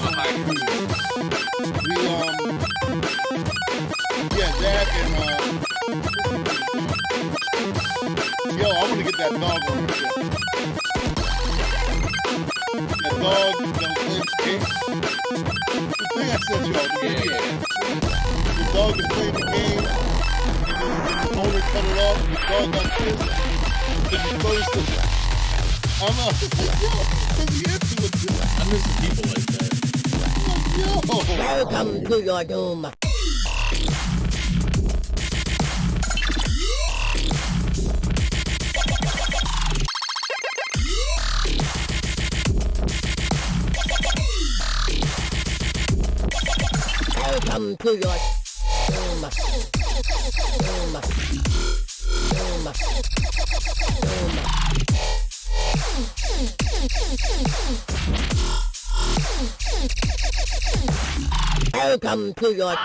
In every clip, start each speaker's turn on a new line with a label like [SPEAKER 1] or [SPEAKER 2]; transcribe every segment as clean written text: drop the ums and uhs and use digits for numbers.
[SPEAKER 1] question. That and yo, I want to get that dog on the show. That dog that claims case. The thing I said to y'all, the dog is playing the game, and then the owner cut it off, and the dog got pissed. And he goes to I'm out. Yo, let me answer with this.
[SPEAKER 2] I miss the people like that.
[SPEAKER 1] Yo.
[SPEAKER 3] Welcome to your doom. Welcome to your doom. Welcome to your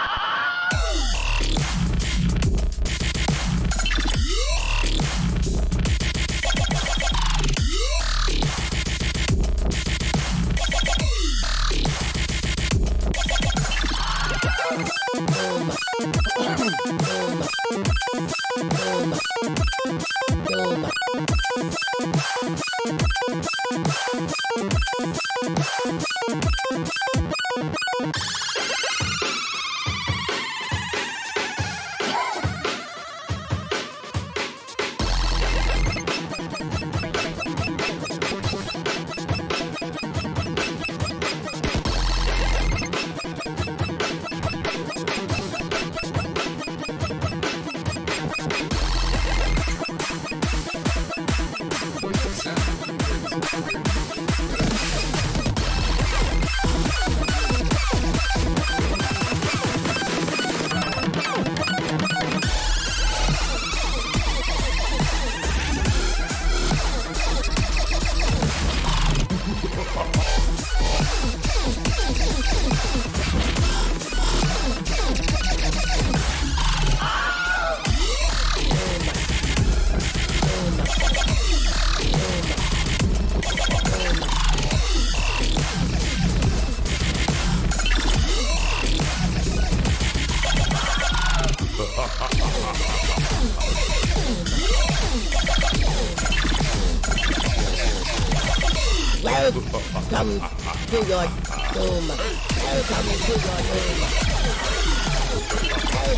[SPEAKER 3] Welcome to your doom. Welcome to your doom.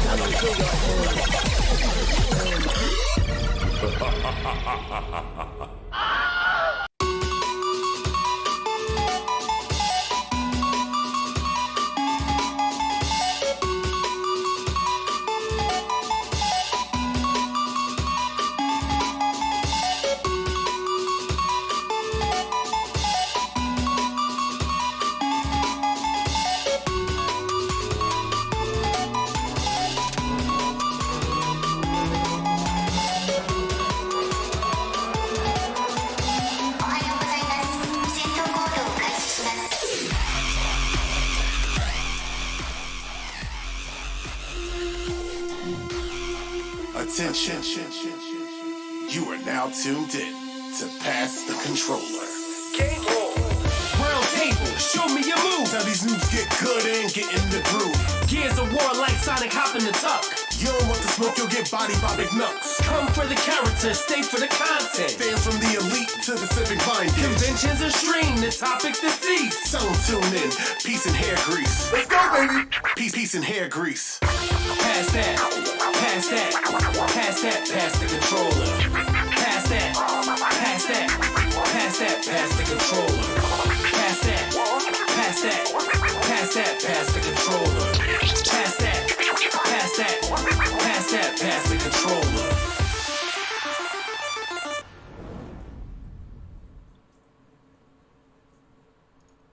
[SPEAKER 3] Welcome to your doom.
[SPEAKER 4] Attention, you are now tuned in to Pass the Controller.
[SPEAKER 5] Game on. Round table, show me your moves.
[SPEAKER 4] Now these moves get good and get in the groove.
[SPEAKER 5] Gears of war like Sonic hopping the tuck.
[SPEAKER 4] You don't want the smoke, you'll get bodied by big nuts.
[SPEAKER 5] Come for the character, stay for the content.
[SPEAKER 4] Fans from the elite to the civic binding.
[SPEAKER 5] Conventions are streamed, the topics deceased.
[SPEAKER 4] So tune in, peace and hair grease. Let's go, baby. Peace and hair grease.
[SPEAKER 5] Pass that, pass that, pass that, pass the controller. Pass that, pass that, pass that, pass the controller. Pass that, pass that, pass that, pass the controller. Pass that, pass that, pass that, pass the controller.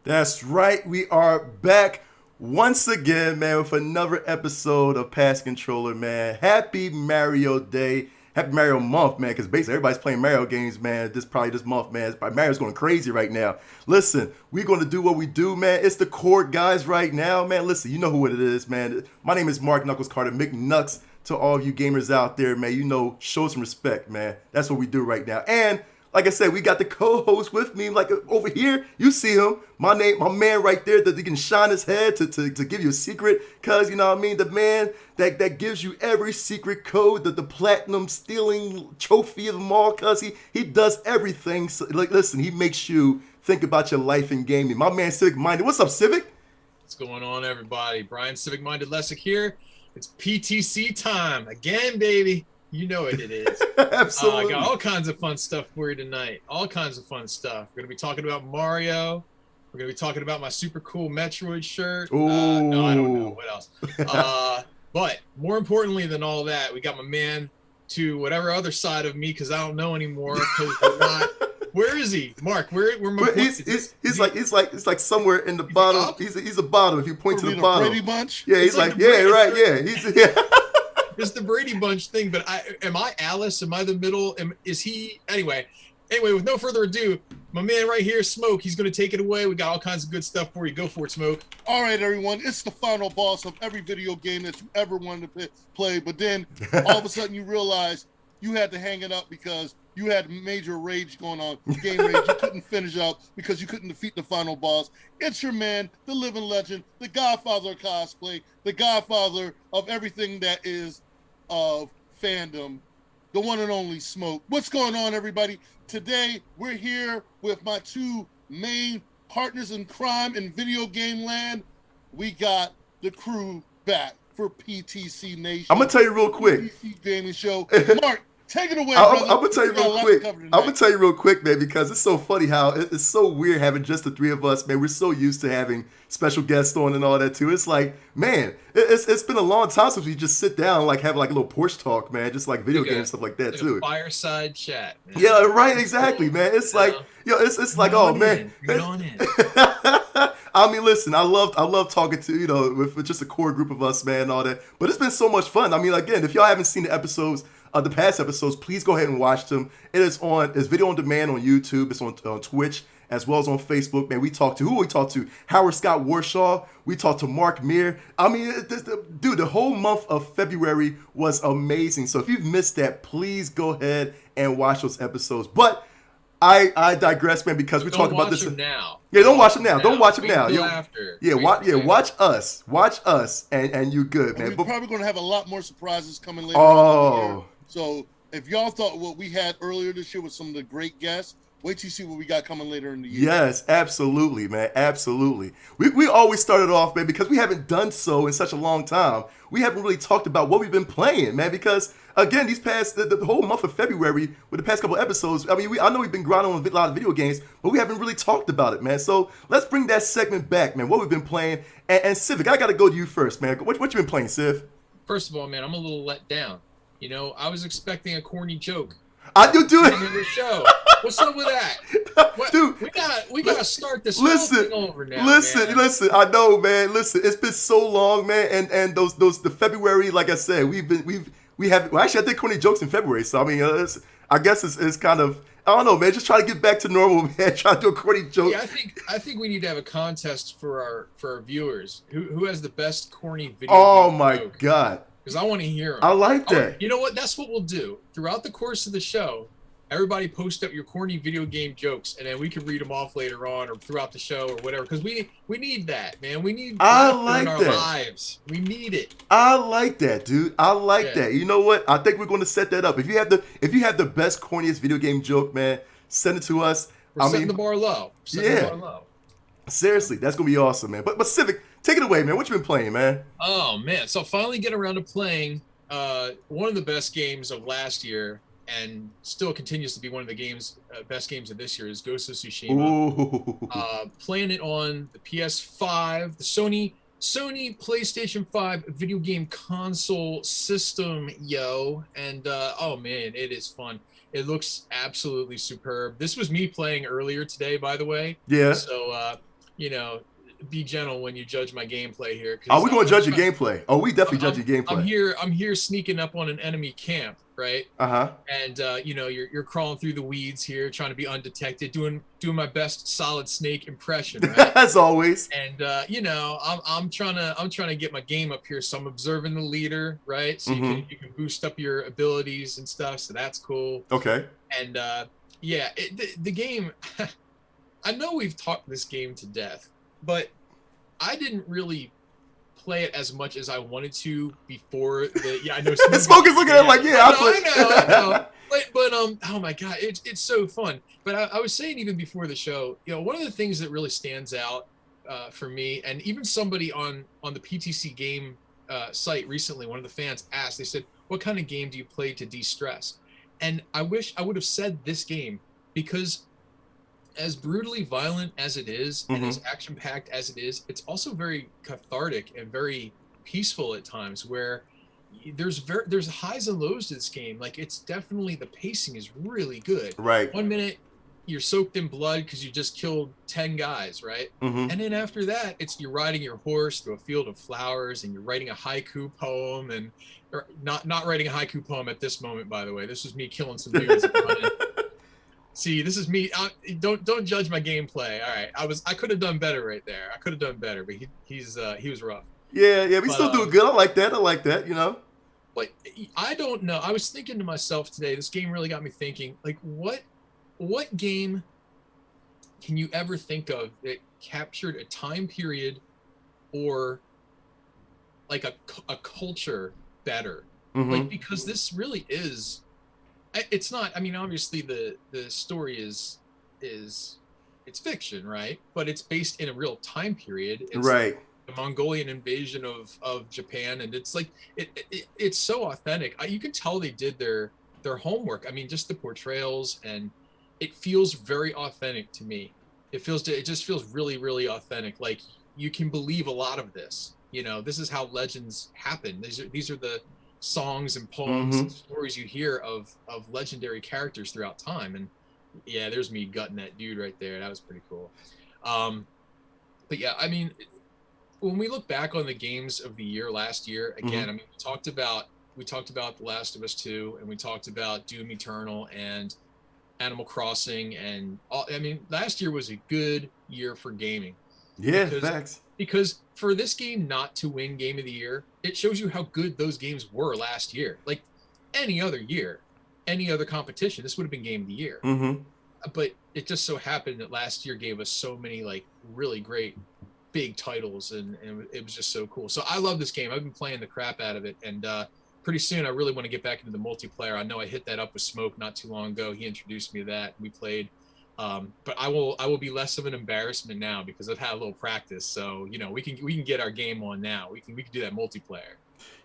[SPEAKER 6] That's right, we are back once again, man, with another episode of Pass Controller, man. Happy Mario Day. Happy Mario Month, man, because basically everybody's playing Mario games, man, this month, man. Mario's going crazy right now. Listen, we're going to do what we do, man. It's the Court guys right now, man. Listen, you know who it is, man. My name is Mark Knuckles Carter, McNucks to all of you gamers out there, man. You know, show some respect, man. That's what we do right now. And like I said, we got the co-host with me. Like over here, you see him, my man right there, that he can shine his head to give you a secret. Cause you know what I mean, the man that gives you every secret code, the platinum stealing trophy of them all. Cause he does everything. So, like, listen, he makes you think about your life in gaming. My man, Civic Minded. What's up, Civic?
[SPEAKER 2] What's going on, everybody? Brian, Civic Minded Lessick here. It's PTC time again, baby. You know what it is.
[SPEAKER 6] Absolutely.
[SPEAKER 2] I got all kinds of fun stuff for you tonight. All kinds of fun stuff. We're going to be talking about Mario. We're going to be talking about my super cool Metroid shirt.
[SPEAKER 6] Ooh.
[SPEAKER 2] No, I don't know. What else? But more importantly than all that, we got my man to whatever other side of me, because I don't know anymore. Because we're not. Where is he, Mark? Where my
[SPEAKER 6] he's like somewhere in the bottom. He's the bottom. If you point to the bottom.
[SPEAKER 1] Brady Bunch.
[SPEAKER 6] Yeah, he's like right. Yeah, he's.
[SPEAKER 2] It's the Brady Bunch thing, but am I Alice? Am I the middle? Is he? Anyway, with no further ado, my man right here, Smoke, he's going to take it away. We got all kinds of good stuff for you. Go for it, Smoke.
[SPEAKER 1] All right, everyone. It's the final boss of every video game that you ever wanted to play, but then all of a sudden you realize you had to hang it up because you had major rage going on, game rage. You couldn't finish up because you couldn't defeat the final boss. It's your man, the living legend, the godfather of cosplay, the godfather of everything that is of fandom, the one and only Smoke. What's going on, everybody? Today, we're here with my two main partners in crime in video game land. We got the crew back for PTC Nation.
[SPEAKER 6] I'm going to tell you real quick.
[SPEAKER 1] PTC Gaming Show. Mark, take it away,
[SPEAKER 6] I'm
[SPEAKER 1] brother.
[SPEAKER 6] gonna tell you real quick. I'm gonna tell you real quick, man, because it's so funny how it's so weird having just the three of us, man. We're so used to having special guests on and all that too. It's like, man, it's been a long time since we just sit down, like have like a little porch talk, man, just like video games stuff like that
[SPEAKER 2] like
[SPEAKER 6] too.
[SPEAKER 2] A fireside chat. Man.
[SPEAKER 6] Yeah, right, exactly, man. It's like, it's like, oh man.
[SPEAKER 2] Get on in.
[SPEAKER 6] I mean, listen, I love talking to, with just a core group of us, man, and all that. But it's been so much fun. I mean, again, if y'all haven't seen the episodes, the past episodes, please go ahead and watch them. It's video on demand on YouTube. It's on Twitch as well as on Facebook. Man, we talked to Howard Scott Warshaw. We talked to Mark Meir. I mean, dude, the whole month of February was amazing. So if you've missed that, please go ahead and watch those episodes. But I digress, man, because we talk about this
[SPEAKER 2] now.
[SPEAKER 6] Yeah, don't watch them now. Don't watch them
[SPEAKER 2] Wait
[SPEAKER 6] now.
[SPEAKER 2] until after.
[SPEAKER 6] Watch us, and you good, man.
[SPEAKER 1] We're probably going to have a lot more surprises coming later on in the year. So if y'all thought what we had earlier this year with some of the great guests, wait till you see what we got coming later in the year.
[SPEAKER 6] Yes, absolutely, man. Absolutely. We always started off, man, because we haven't done so in such a long time. We haven't really talked about what we've been playing, man, because, again, these past, the whole month of February, with the past couple episodes, I mean, I know we've been grinding on a lot of video games, but we haven't really talked about it, man. So let's bring that segment back, man, what we've been playing. And Civic, I got to go to you first, man. What you been playing, Civ?
[SPEAKER 2] First of all, man, I'm a little let down. I was expecting a corny joke.
[SPEAKER 6] You do it.
[SPEAKER 2] In the show. What's up with that?
[SPEAKER 6] Dude,
[SPEAKER 2] we gotta start this
[SPEAKER 6] thing
[SPEAKER 2] over now.
[SPEAKER 6] Listen. I know, man. Listen, it's been so long, man. And the February, like I said, we have. Well, actually, I did corny jokes in February, so I mean, I guess it's kind of. I don't know, man. Just try to get back to normal, man. Try to do a corny joke.
[SPEAKER 2] Yeah, I think we need to have a contest for our viewers. Who has the best corny video?
[SPEAKER 6] Oh my god.
[SPEAKER 2] Because I want to hear them.
[SPEAKER 6] I like that.
[SPEAKER 2] You know what? That's what we'll do. Throughout the course of the show, everybody post up your corny video game jokes, and then we can read them off later on or throughout the show or whatever. Because we need that, man. We need that in our lives. We need it.
[SPEAKER 6] I like that, dude. I like that. You know what? I think we're going to set that up. If you have the best, corniest video game joke, man, send it to us.
[SPEAKER 2] We're setting the bar low. The bar low.
[SPEAKER 6] Seriously, that's going to be awesome, man. But Civic, take it away, man. What you been playing, man?
[SPEAKER 2] Oh, man. So finally getting around to playing one of the best games of last year, and still continues to be one of the best games of this year, is Ghost of Tsushima. Playing it on the PS5, the Sony PlayStation 5 video game console system, and oh man, it is fun. It looks absolutely superb. This was me playing earlier today, by the way.
[SPEAKER 6] Yeah.
[SPEAKER 2] So be gentle when you judge my gameplay here.
[SPEAKER 6] Are we going to judge your gameplay? Oh, we definitely judge your gameplay.
[SPEAKER 2] I'm here sneaking up on an enemy camp, right? And you're crawling through the weeds here, trying to be undetected, doing my best Solid Snake impression, right?
[SPEAKER 6] As always.
[SPEAKER 2] And I'm trying to get my game up here, so I'm observing the leader, right? So you can boost up your abilities and stuff. So that's cool.
[SPEAKER 6] Okay.
[SPEAKER 2] And Yeah, the game. I know we've talked this game to death, but I didn't really play it as much as I wanted to before the. Yeah, I know.
[SPEAKER 6] Smoke is looking at it like, yeah,
[SPEAKER 2] I know. But oh my god, it's so fun. But I was saying even before the show, one of the things that really stands out for me, and even somebody on the PTC game site recently, one of the fans asked, they said, "What kind of game do you play to de-stress?" And I wish I would have said this game, because as brutally violent as it is and as action-packed as it is, it's also very cathartic and very peaceful at times, where there's highs and lows to this game. Like, it's definitely, the pacing is really good.
[SPEAKER 6] Right.
[SPEAKER 2] 1 minute you're soaked in blood because you just killed 10 guys, right? And then after that, you're riding your horse through a field of flowers, and you're writing a haiku poem, and or not writing a haiku poem at this moment, by the way. This was me killing some dudes. See, this is me. Don't judge my gameplay. All right, I could have done better right there. I could have done better, but he was rough.
[SPEAKER 6] Yeah, we still do good. I like that,
[SPEAKER 2] But I don't know. I was thinking to myself today, this game really got me thinking, like, what game can you ever think of that captured a time period or like a culture better? Like, because this really is, it's not, I mean, obviously the story is it's fiction, right? But it's based in a real time period. It's
[SPEAKER 6] right.
[SPEAKER 2] The Mongolian invasion of Japan, and it's like it's so authentic. You can tell they did their homework. I mean, just the portrayals, and it feels very authentic to me. It just feels really, really authentic. Like, you can believe a lot of this. This is how legends happen. These are the songs and poems and stories you hear of legendary characters throughout time. And yeah, there's me gutting that dude right there. That was pretty cool. But yeah, I mean, when we look back on the games of the year last year, again, I mean, we talked about The Last of Us 2, and we talked about Doom Eternal and Animal Crossing, and I mean, last year was a good year for gaming.
[SPEAKER 6] Yeah, facts.
[SPEAKER 2] Because for this game not to win Game of the Year, it shows you how good those games were last year. Like, any other year, any other competition, this would have been Game of the Year. But it just so happened that last year gave us so many, like, really great big titles, and it was just so cool. So I love this game. I've been playing the crap out of it, and pretty soon I really want to get back into the multiplayer. I know I hit that up with Smoke not too long ago. He introduced me to that. We played. But I will be less of an embarrassment now because I've had a little practice. So we can get our game on now. We can do that multiplayer.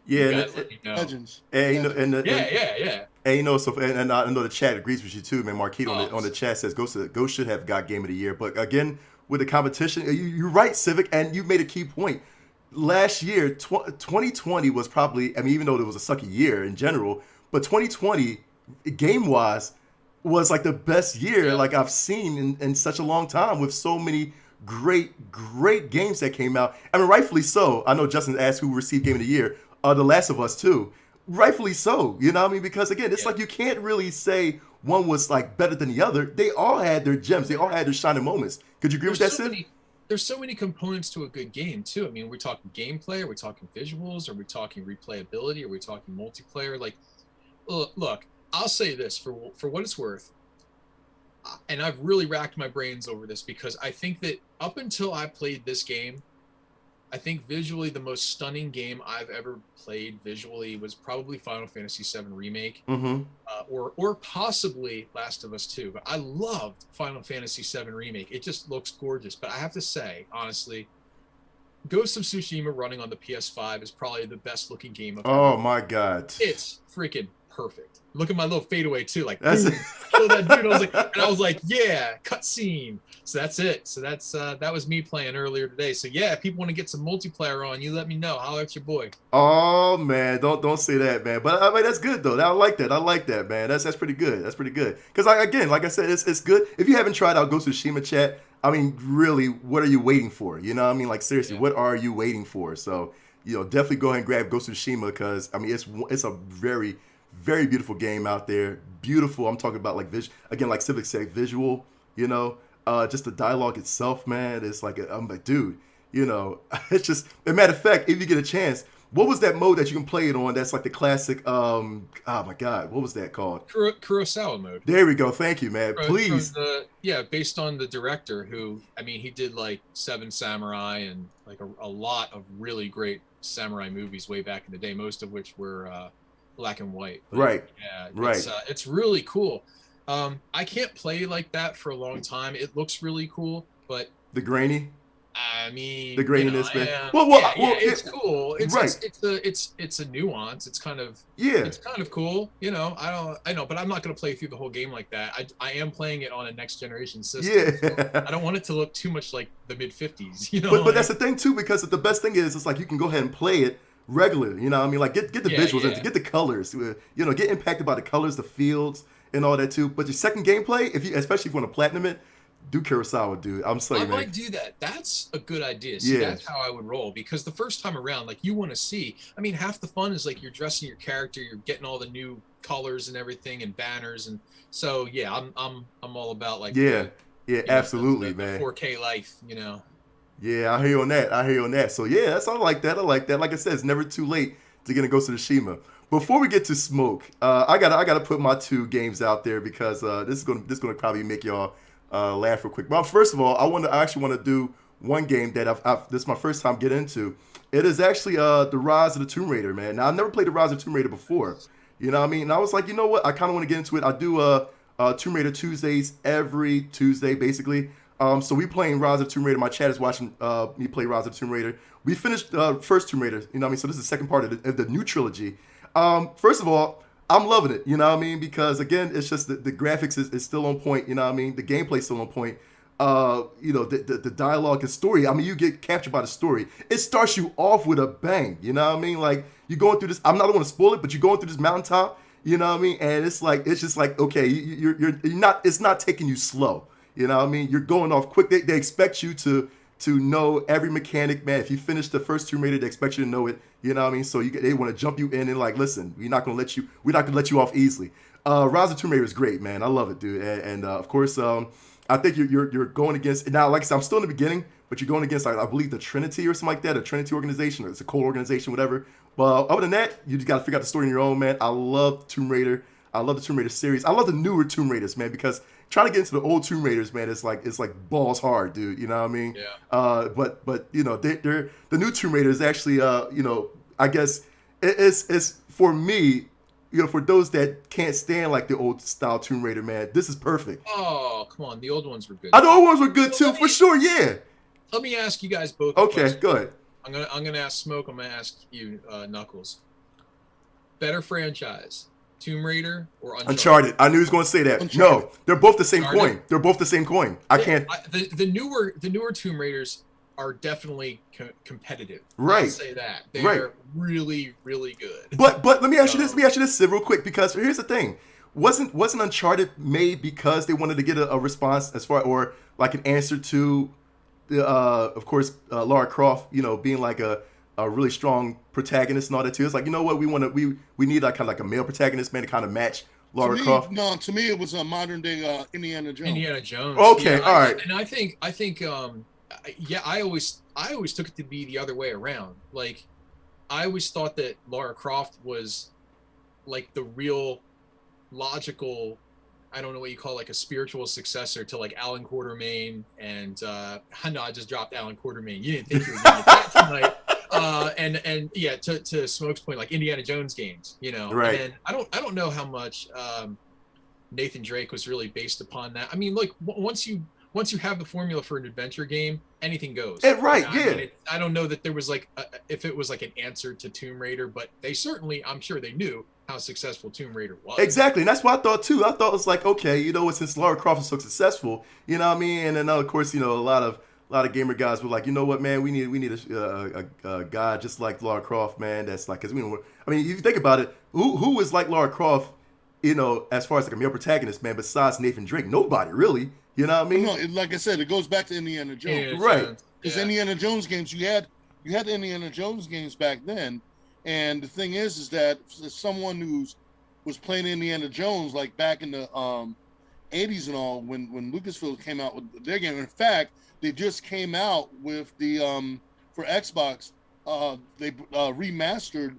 [SPEAKER 6] Yeah,
[SPEAKER 1] Legends.
[SPEAKER 6] And
[SPEAKER 2] Yeah.
[SPEAKER 6] And so and I know the chat agrees with you too, man. Marquito on the chat says Ghost should have got Game of the Year, but again, with the competition, you're right, Civic, and you made a key point. Last year, 2020 was probably, I mean, even though it was a sucky year in general, but 2020, game-wise, was like the best year like I've seen in such a long time, with so many great games that came out. I mean, rightfully so. I know Justin asked who received Game of the Year. The Last of Us 2. Rightfully so. You know what I mean? Because again, it's like you can't really say one was like better than the other. They all had their gems. They all had their shining moments. Could you agree with that, Sid?
[SPEAKER 2] There's so many components to a good game too. I mean, we're talking gameplay, are we talking visuals, are we talking replayability, are we talking multiplayer? Like, look, I'll say this for what it's worth, and I've really racked my brains over this, because I think that up until I played this game, I think visually the most stunning game I've ever played visually was probably Final Fantasy VII Remake, or possibly Last of Us 2. But I loved Final Fantasy VII Remake. It just looks gorgeous. But I have to say, honestly, Ghost of Tsushima running on the PS5 is probably the best looking game I've ever.
[SPEAKER 6] My God.
[SPEAKER 2] It's freaking perfect. Look at my little fadeaway too, like boom, kill that dude. I was like, yeah, cutscene. So that's it. So that was me playing earlier today. So yeah, if people want to get some multiplayer on, you let me know. Holler at your boy.
[SPEAKER 6] Oh man, don't say that, man. But I mean, that's good though. I like that, man. That's pretty good. That's pretty good. Because again, like I said, it's good. If you haven't tried out Ghost of Tsushima, chat, I mean, really, what are you waiting for? You know what I mean? Like, seriously, what are you waiting for? So, definitely go ahead and grab Ghost of Tsushima, because I mean, it's a very, very beautiful game out there. Beautiful. I'm talking about, like, again, like Civic said, visual, just the dialogue itself, man. It's like, I'm like, dude, it's just, as a matter of fact, if you get a chance, What was that mode that you can play it on? That's like the classic. Oh my God, what was that called?
[SPEAKER 2] Kurosawa mode.
[SPEAKER 6] There we go. Thank you, man. Please.
[SPEAKER 2] Based on the director who, I mean, he did like Seven Samurai and like a lot of really great samurai movies way back in the day, most of which were black and white. But,
[SPEAKER 6] right.
[SPEAKER 2] Yeah.
[SPEAKER 6] Right.
[SPEAKER 2] It's really cool. I can't play like that for a long time. It looks really cool, but
[SPEAKER 6] the grainy.
[SPEAKER 2] I mean,
[SPEAKER 6] the graininess, man.
[SPEAKER 2] It's cool. It's
[SPEAKER 6] right.
[SPEAKER 2] It's a nuance. It's kind of
[SPEAKER 6] It's
[SPEAKER 2] kind of cool. You know, I know, but I'm not gonna play through the whole game like that. I am playing it on a next generation system.
[SPEAKER 6] Yeah.
[SPEAKER 2] So I don't want it to look too much like the mid 50s. You know,
[SPEAKER 6] but that's the thing too, because the best thing is it's like you can go ahead and play it regular. You know what I mean? Like get the visuals in, get the colors. You know, get impacted by the colors, the fields, and all that too. But your second gameplay, especially if you want to platinum it, do Kurosawa, dude. I'm sorry, man.
[SPEAKER 2] I might do that. That's a good idea. See, that's how I would roll, because the first time around, like, you want to see. I mean, half the fun is like you're dressing your character, you're getting all the new colors and everything and banners, and so yeah, I'm all about like
[SPEAKER 6] absolutely,
[SPEAKER 2] the
[SPEAKER 6] man.
[SPEAKER 2] 4K life, you know.
[SPEAKER 6] Yeah, I hear you on that. So yeah, that's I like that. Like I said, it's never too late to get a Ghost of Tsushima. Before we get to Smoke, I gotta put my 2 games out there because this is gonna probably make y'all laugh real quick. Well, first of all, I actually want to do one game that this is my first time getting into. It is actually the Rise of the Tomb Raider, man. Now I've never played the Rise of the Tomb Raider before. You know what I mean? And I was like, you know what? I kind of want to get into it. I do Tomb Raider Tuesdays every Tuesday, basically. So we playing Rise of the Tomb Raider. My chat is watching me play Rise of the Tomb Raider. We finished first Tomb Raider. You know what I mean? So this is the second part of the new trilogy. First of all, I'm loving it, you know what I mean? Because again, it's just the graphics is still on point, you know what I mean? The gameplay's still on point. You know, the dialogue and story, I mean, you get captured by the story. It starts you off with a bang, you know what I mean? Like, you're going through this, I'm not going to spoil it, but you're going through this mountaintop, you know what I mean? And it's just like, okay, you're not, it's not taking you slow, you know what I mean? You're going off quick. They expect you to know every mechanic, man. If you finish the first Tomb Raider, they expect you to know it. You know what I mean? So they want to jump you in and like, listen, we're not gonna let you off easily. Rise of Tomb Raider is great, man. I love it, dude. And of course, I think you're going against now. Like I said, I'm still in the beginning, but you're going against, like, I believe, the Trinity or something like that, a Trinity organization, or it's a cold organization, whatever. But other than that, you just got to figure out the story on your own, man. I love Tomb Raider. I love the Tomb Raider series. I love the newer Tomb Raiders, man, because trying to get into the old Tomb Raiders, man, it's like balls hard, dude. You know what I mean?
[SPEAKER 2] Yeah.
[SPEAKER 6] But you know, they're the new Tomb Raider is actually, you know, I guess it's for me, you know, for those that can't stand like the old style Tomb Raider, man, this is perfect.
[SPEAKER 2] Oh, come on, the old ones were good.
[SPEAKER 6] The old ones were good too, for sure. Yeah.
[SPEAKER 2] Let me ask you guys both.
[SPEAKER 6] Okay, go ahead.
[SPEAKER 2] I'm gonna ask Smoke. I'm gonna ask you, Knuckles. Better franchise, Tomb Raider or Uncharted?
[SPEAKER 6] I knew he was going to say that.
[SPEAKER 1] Uncharted.
[SPEAKER 6] No, they're both the same coin. They're both the same coin.
[SPEAKER 2] The newer Tomb Raiders are definitely competitive.
[SPEAKER 6] Right.
[SPEAKER 2] I'll say that they're really, really good.
[SPEAKER 6] But let me ask you this. Let me ask you this, Sid, real quick, because here's the thing. Wasn't Uncharted made because they wanted to get a response as far, or like an answer to the of course Lara Croft, you know, being like a really strong protagonist and all that too. It's like, you know what, we need like kind of like a male protagonist, man, to kind of match Lara Croft.
[SPEAKER 1] No, to me it was a modern day Indiana Jones.
[SPEAKER 2] Indiana Jones.
[SPEAKER 6] Okay,
[SPEAKER 2] yeah,
[SPEAKER 6] all right.
[SPEAKER 2] And I think I always took it to be the other way around. Like, I always thought that Lara Croft was like the real logical, I don't know what you call, like a spiritual successor to like Alan Quatermain and no, I just dropped Alan Quatermain. You didn't think you were going to that tonight. And yeah, to Smoke's point, like Indiana Jones games, you know.
[SPEAKER 6] Right.
[SPEAKER 2] And I don't know how much Nathan Drake was really based upon that. I mean, like once you have the formula for an adventure game, anything goes.
[SPEAKER 6] Right,
[SPEAKER 2] you know?
[SPEAKER 6] yeah.
[SPEAKER 2] I mean, I don't know that there was like if it was like an answer to Tomb Raider, but they certainly, I'm sure they knew how successful Tomb Raider was.
[SPEAKER 6] Exactly, and that's what I thought too. I thought it was like, okay, you know what, since Lara Croft is so successful, you know what I mean, and then of course, you know, a lot of gamer guys were like, you know what, man, we need a guy just like Lara Croft, man. That's like, because we don't. I mean, if you think about it, who is like Lara Croft, you know, as far as like a male protagonist, man, besides Nathan Drake? Nobody really. You know what I mean?
[SPEAKER 1] No, like I said, it goes back to Indiana Jones.
[SPEAKER 6] Right.
[SPEAKER 1] Because Indiana Jones games, you had the Indiana Jones games back then, and the thing is that as someone was playing Indiana Jones like back in the 80s and all, when Lucasfilm came out with their game. In fact, they just came out with the for Xbox they remastered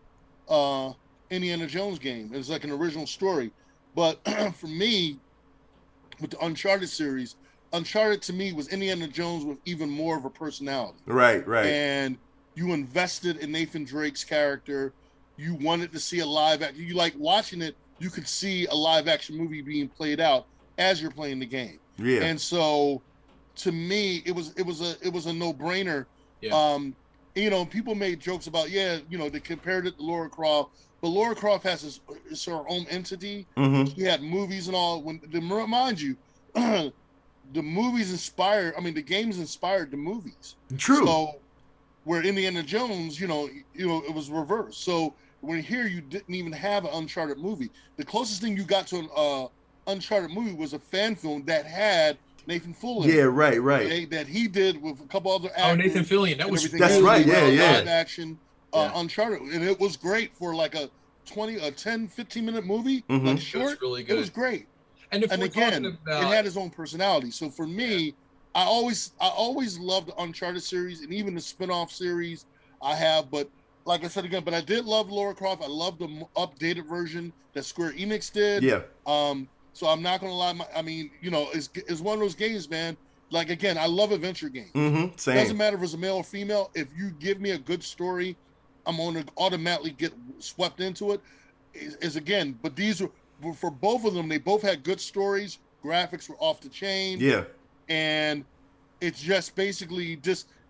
[SPEAKER 1] Indiana Jones game. It's like an original story. But for me, with the Uncharted series, Uncharted to me was Indiana Jones with even more of a personality.
[SPEAKER 6] Right.
[SPEAKER 1] And you invested in Nathan Drake's character. You wanted to see a live action. You like watching it. You could see a live action movie being played out as you're playing the game.
[SPEAKER 6] Yeah.
[SPEAKER 1] And so, to me, it was a no brainer.
[SPEAKER 2] Yeah.
[SPEAKER 1] People made jokes about they compared it to Lara Croft, but Lara Croft has her own entity.
[SPEAKER 6] Mm-hmm.
[SPEAKER 1] She had movies and all. Remind you, the movies inspired. I mean, the games inspired the movies.
[SPEAKER 6] True.
[SPEAKER 1] So, where Indiana Jones, it was reversed. So when here you didn't even have an Uncharted movie. The closest thing you got to an Uncharted movie was a fan film that had Nathan Fillion.
[SPEAKER 6] Yeah, right.
[SPEAKER 1] Okay, that he did with a couple other actors.
[SPEAKER 2] Oh, Nathan Fillion.
[SPEAKER 6] That's right. Yeah.
[SPEAKER 1] Live action Uncharted, and it was great for like a 10, 15-minute movie.
[SPEAKER 6] Mm-hmm.
[SPEAKER 1] Like short,
[SPEAKER 2] it was really good.
[SPEAKER 1] It was great.
[SPEAKER 2] And
[SPEAKER 1] again,
[SPEAKER 2] about...
[SPEAKER 1] it had its own personality. So for me, I always loved the Uncharted series and even the spin-off series I have. But like I said again, but I did love Lara Croft. I love the updated version that Square Enix did.
[SPEAKER 6] Yeah.
[SPEAKER 1] So I'm not gonna lie. It's one of those games, man. Like again, I love adventure games.
[SPEAKER 6] Mm-hmm. Same.
[SPEAKER 1] It doesn't matter if it's a male or female. If you give me a good story, I'm gonna automatically get swept into it. But these were for both of them. They both had good stories. Graphics were off the chain.
[SPEAKER 6] Yeah.
[SPEAKER 1] And it's just basically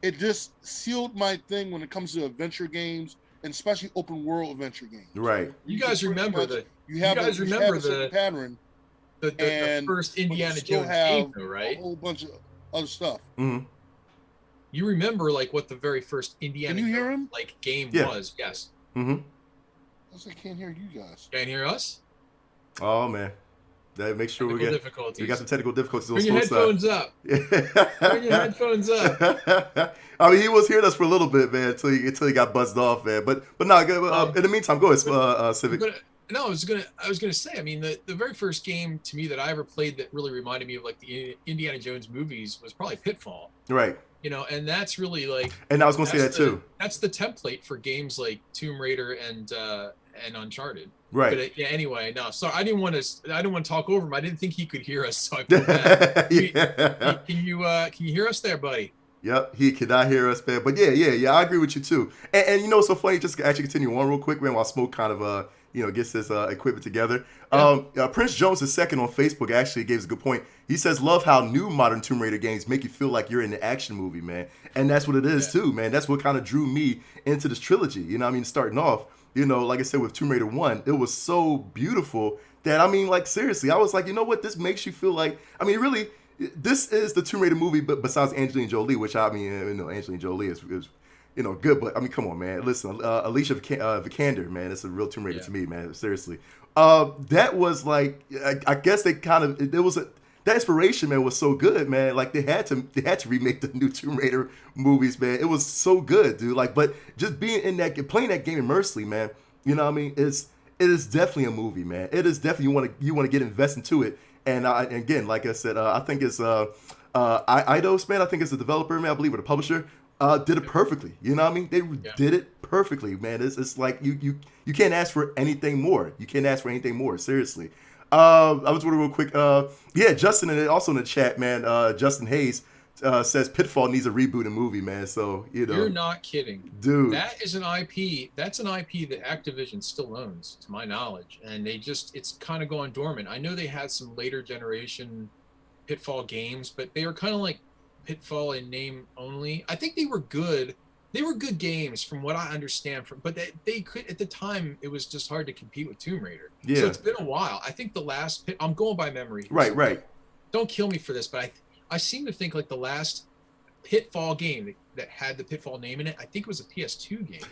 [SPEAKER 1] it just sealed my thing when it comes to adventure games, and especially open world adventure games.
[SPEAKER 6] Right.
[SPEAKER 2] You guys remember the
[SPEAKER 1] pattern.
[SPEAKER 2] The first Indiana Jones game, though, right?
[SPEAKER 1] A whole bunch of other stuff.
[SPEAKER 6] Mm-hmm.
[SPEAKER 2] You remember what the very first Indiana
[SPEAKER 1] Can you hear
[SPEAKER 2] Jones
[SPEAKER 1] him?
[SPEAKER 2] game was? Yes.
[SPEAKER 6] Mm-hmm.
[SPEAKER 1] I can't hear you guys.
[SPEAKER 2] Can't hear us?
[SPEAKER 6] Oh man. That makes sure we got some technical difficulties.
[SPEAKER 2] Bring your headphones up. Bring your headphones up.
[SPEAKER 6] I mean, he was hearing us for a little bit, man, until he got buzzed off, man. But no, in the meantime, go ahead, Civic.
[SPEAKER 2] I was gonna say. I mean, the very first game to me that I ever played that really reminded me of like the Indiana Jones movies was probably Pitfall.
[SPEAKER 6] Right.
[SPEAKER 2] And that's really like.
[SPEAKER 6] And I was gonna say that too.
[SPEAKER 2] That's the template for games like Tomb Raider and Uncharted.
[SPEAKER 6] Right.
[SPEAKER 2] But anyway, no. Sorry, I didn't want to talk over him. I didn't think he could hear us, so I felt bad.
[SPEAKER 6] Yeah.
[SPEAKER 2] Can you hear us there, buddy?
[SPEAKER 6] Yep, he cannot hear us, man. But yeah, I agree with you too. And it's so funny. Just to actually continue on real quick, man, while Smoke kind of gets his equipment together.
[SPEAKER 2] Yeah.
[SPEAKER 6] Prince Jones II on Facebook actually gave us a good point. He says, "Love how new modern Tomb Raider games make you feel like you're in the action movie, man." And that's what it is too, man. That's what kind of drew me into this trilogy. You know what I mean? Starting off, like I said, with Tomb Raider 1, it was so beautiful that, I mean, like, seriously, I was like, you know what? This makes you feel like, I mean, really, this is the Tomb Raider movie, but besides Angelina Jolie, which, I mean, Angelina Jolie is good, but, I mean, come on, man. Listen, Alicia Vikander, man, it's a real Tomb Raider to me, man, seriously. That was, like, I guess they kind of, that inspiration, man, was so good, man. Like, they had to remake the new Tomb Raider movies, man. It was so good, dude. Like, but just being in that, playing that game immersively, man. You know what I mean? It is definitely a movie, man. It is definitely you want to get invested into it. And again, like I said, I think it's Eidos, man. I think it's the developer, man. I believe, or the publisher. Did it perfectly. You know what I mean? They did it perfectly, man. It's like you can't ask for anything more. You can't ask for anything more. Seriously. I was wondering real quick. Justin, and also in the chat, man. Justin Hayes says Pitfall needs a reboot in movie, man. So
[SPEAKER 2] you're not kidding,
[SPEAKER 6] dude.
[SPEAKER 2] That is an IP. That's an IP that Activision still owns, to my knowledge, and it's kind of gone dormant. I know they had some later generation Pitfall games, but they were kind of like Pitfall in name only. I think they were good. They were good games from what I understand but they could, at the time, it was just hard to compete with Tomb Raider.
[SPEAKER 6] Yeah.
[SPEAKER 2] So it's been a while. I think the last I'm going by memory.
[SPEAKER 6] Right.
[SPEAKER 2] Don't kill me for this, but I seem to think like the last Pitfall game that had the Pitfall name in it, I think it was a PS2 game.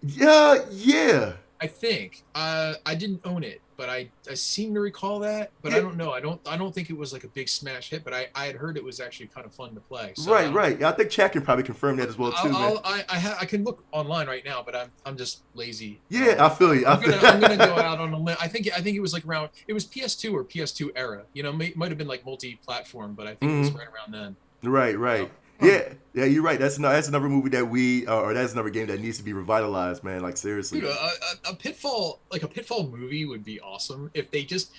[SPEAKER 6] Yeah.
[SPEAKER 2] I think. I didn't own it, but I seem to recall that. But I don't know. I don't think it was like a big smash hit, but I had heard it was actually kind of fun to play. So,
[SPEAKER 6] right. I think Chad can probably confirm that as well too, man.
[SPEAKER 2] I can look online right now, but I'm just lazy.
[SPEAKER 6] Yeah, I feel you.
[SPEAKER 2] I'm gonna go out on a limb. I think it was like around. It was PS2 or PS2 era. Might have been like multi-platform, but I think it was right around then.
[SPEAKER 6] Right. Yeah, you're right. That's another movie that or that's another game that needs to be revitalized, man. Like seriously.
[SPEAKER 2] Dude, a Pitfall movie would be awesome if they just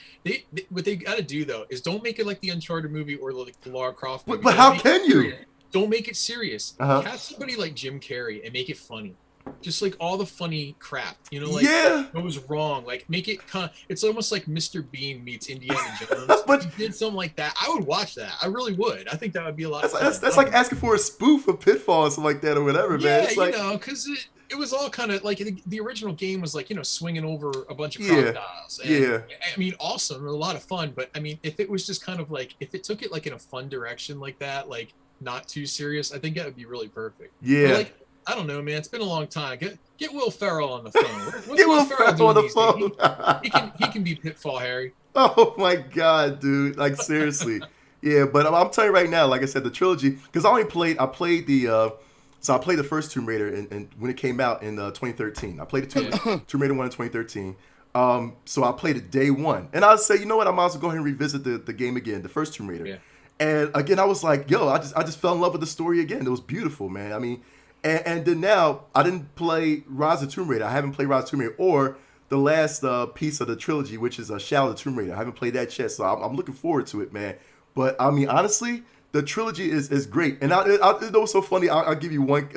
[SPEAKER 2] what they got to do though is don't make it like the Uncharted movie or like the Lara Croft movie.
[SPEAKER 6] But how can you?
[SPEAKER 2] Don't make it serious.
[SPEAKER 6] Uh-huh.
[SPEAKER 2] Cast somebody like Jim Carrey and make it funny. Just like all the funny crap, like what was wrong. Like make it it's almost like Mr. Bean meets Indiana Jones.
[SPEAKER 6] But
[SPEAKER 2] if you did something like that, I would watch that. I really would. I think that would be a lot of fun.
[SPEAKER 6] That's like asking for a spoof of Pitfall or something like that or whatever, man. It's like,
[SPEAKER 2] because it was all kind of like the original game was like, swinging over a bunch of crocodiles. And, I mean, awesome. A lot of fun. But I mean, if it was just kind of like, if it took it like in a fun direction like that, like not too serious, I think that would be really perfect.
[SPEAKER 6] Yeah.
[SPEAKER 2] But, like, I don't know, man. It's been a long time. Get Will Ferrell on the phone. What's
[SPEAKER 6] Get Will Ferrell on the phone.
[SPEAKER 2] He can be Pitfall Harry.
[SPEAKER 6] Oh my god, dude! Like seriously, yeah. But I'm telling you right now, like I said, the trilogy, because I played the first Tomb Raider and when it came out in 2013. I played the Tomb Raider 1 in 2013. So I played it day one, and I would say, you know what? I might as well go ahead and revisit the game again, the first Tomb Raider.
[SPEAKER 2] Yeah.
[SPEAKER 6] And again, I was like, yo, I just fell in love with the story again. It was beautiful, man. I mean. And then now, I didn't play Rise of Tomb Raider. I haven't played Rise of Tomb Raider or the last piece of the trilogy, which is Shadow of the Tomb Raider. I haven't played that yet, so I'm looking forward to it, man. But I mean, honestly, the trilogy is great. And I you know what's so funny? I'll give you one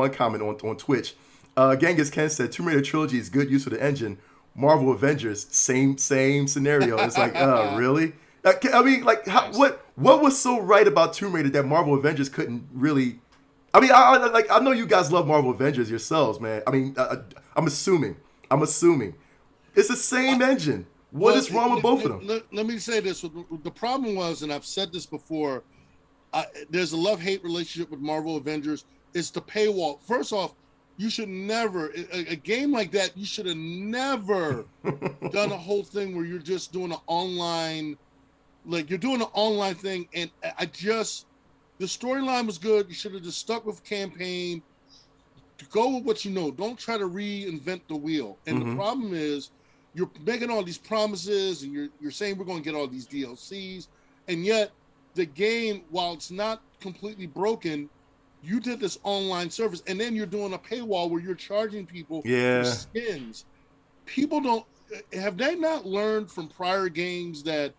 [SPEAKER 6] comment on Twitch. Genghis Ken said Tomb Raider trilogy is good use of the engine. Marvel Avengers, same scenario. It's like, really? I mean, like, what was so right about Tomb Raider that Marvel Avengers couldn't really? I mean, I know you guys love Marvel Avengers yourselves, man. I mean, I'm assuming it's the same engine. What is wrong with both of them?
[SPEAKER 1] Let me say this: the problem was, and I've said this before, there's a love-hate relationship with Marvel Avengers. It's the paywall. First off, you should never a game like that. You should have never done a whole thing where you're just doing an online, like you're doing an online thing, and the storyline was good. You should have just stuck with campaign. Go with what you know. Don't try to reinvent the wheel. And the problem is, you're making all these promises, and you're saying we're going to get all these DLCs, and yet the game, while it's not completely broken, you did this online service, and then you're doing a paywall where you're charging people for skins. People have they not learned from prior games that?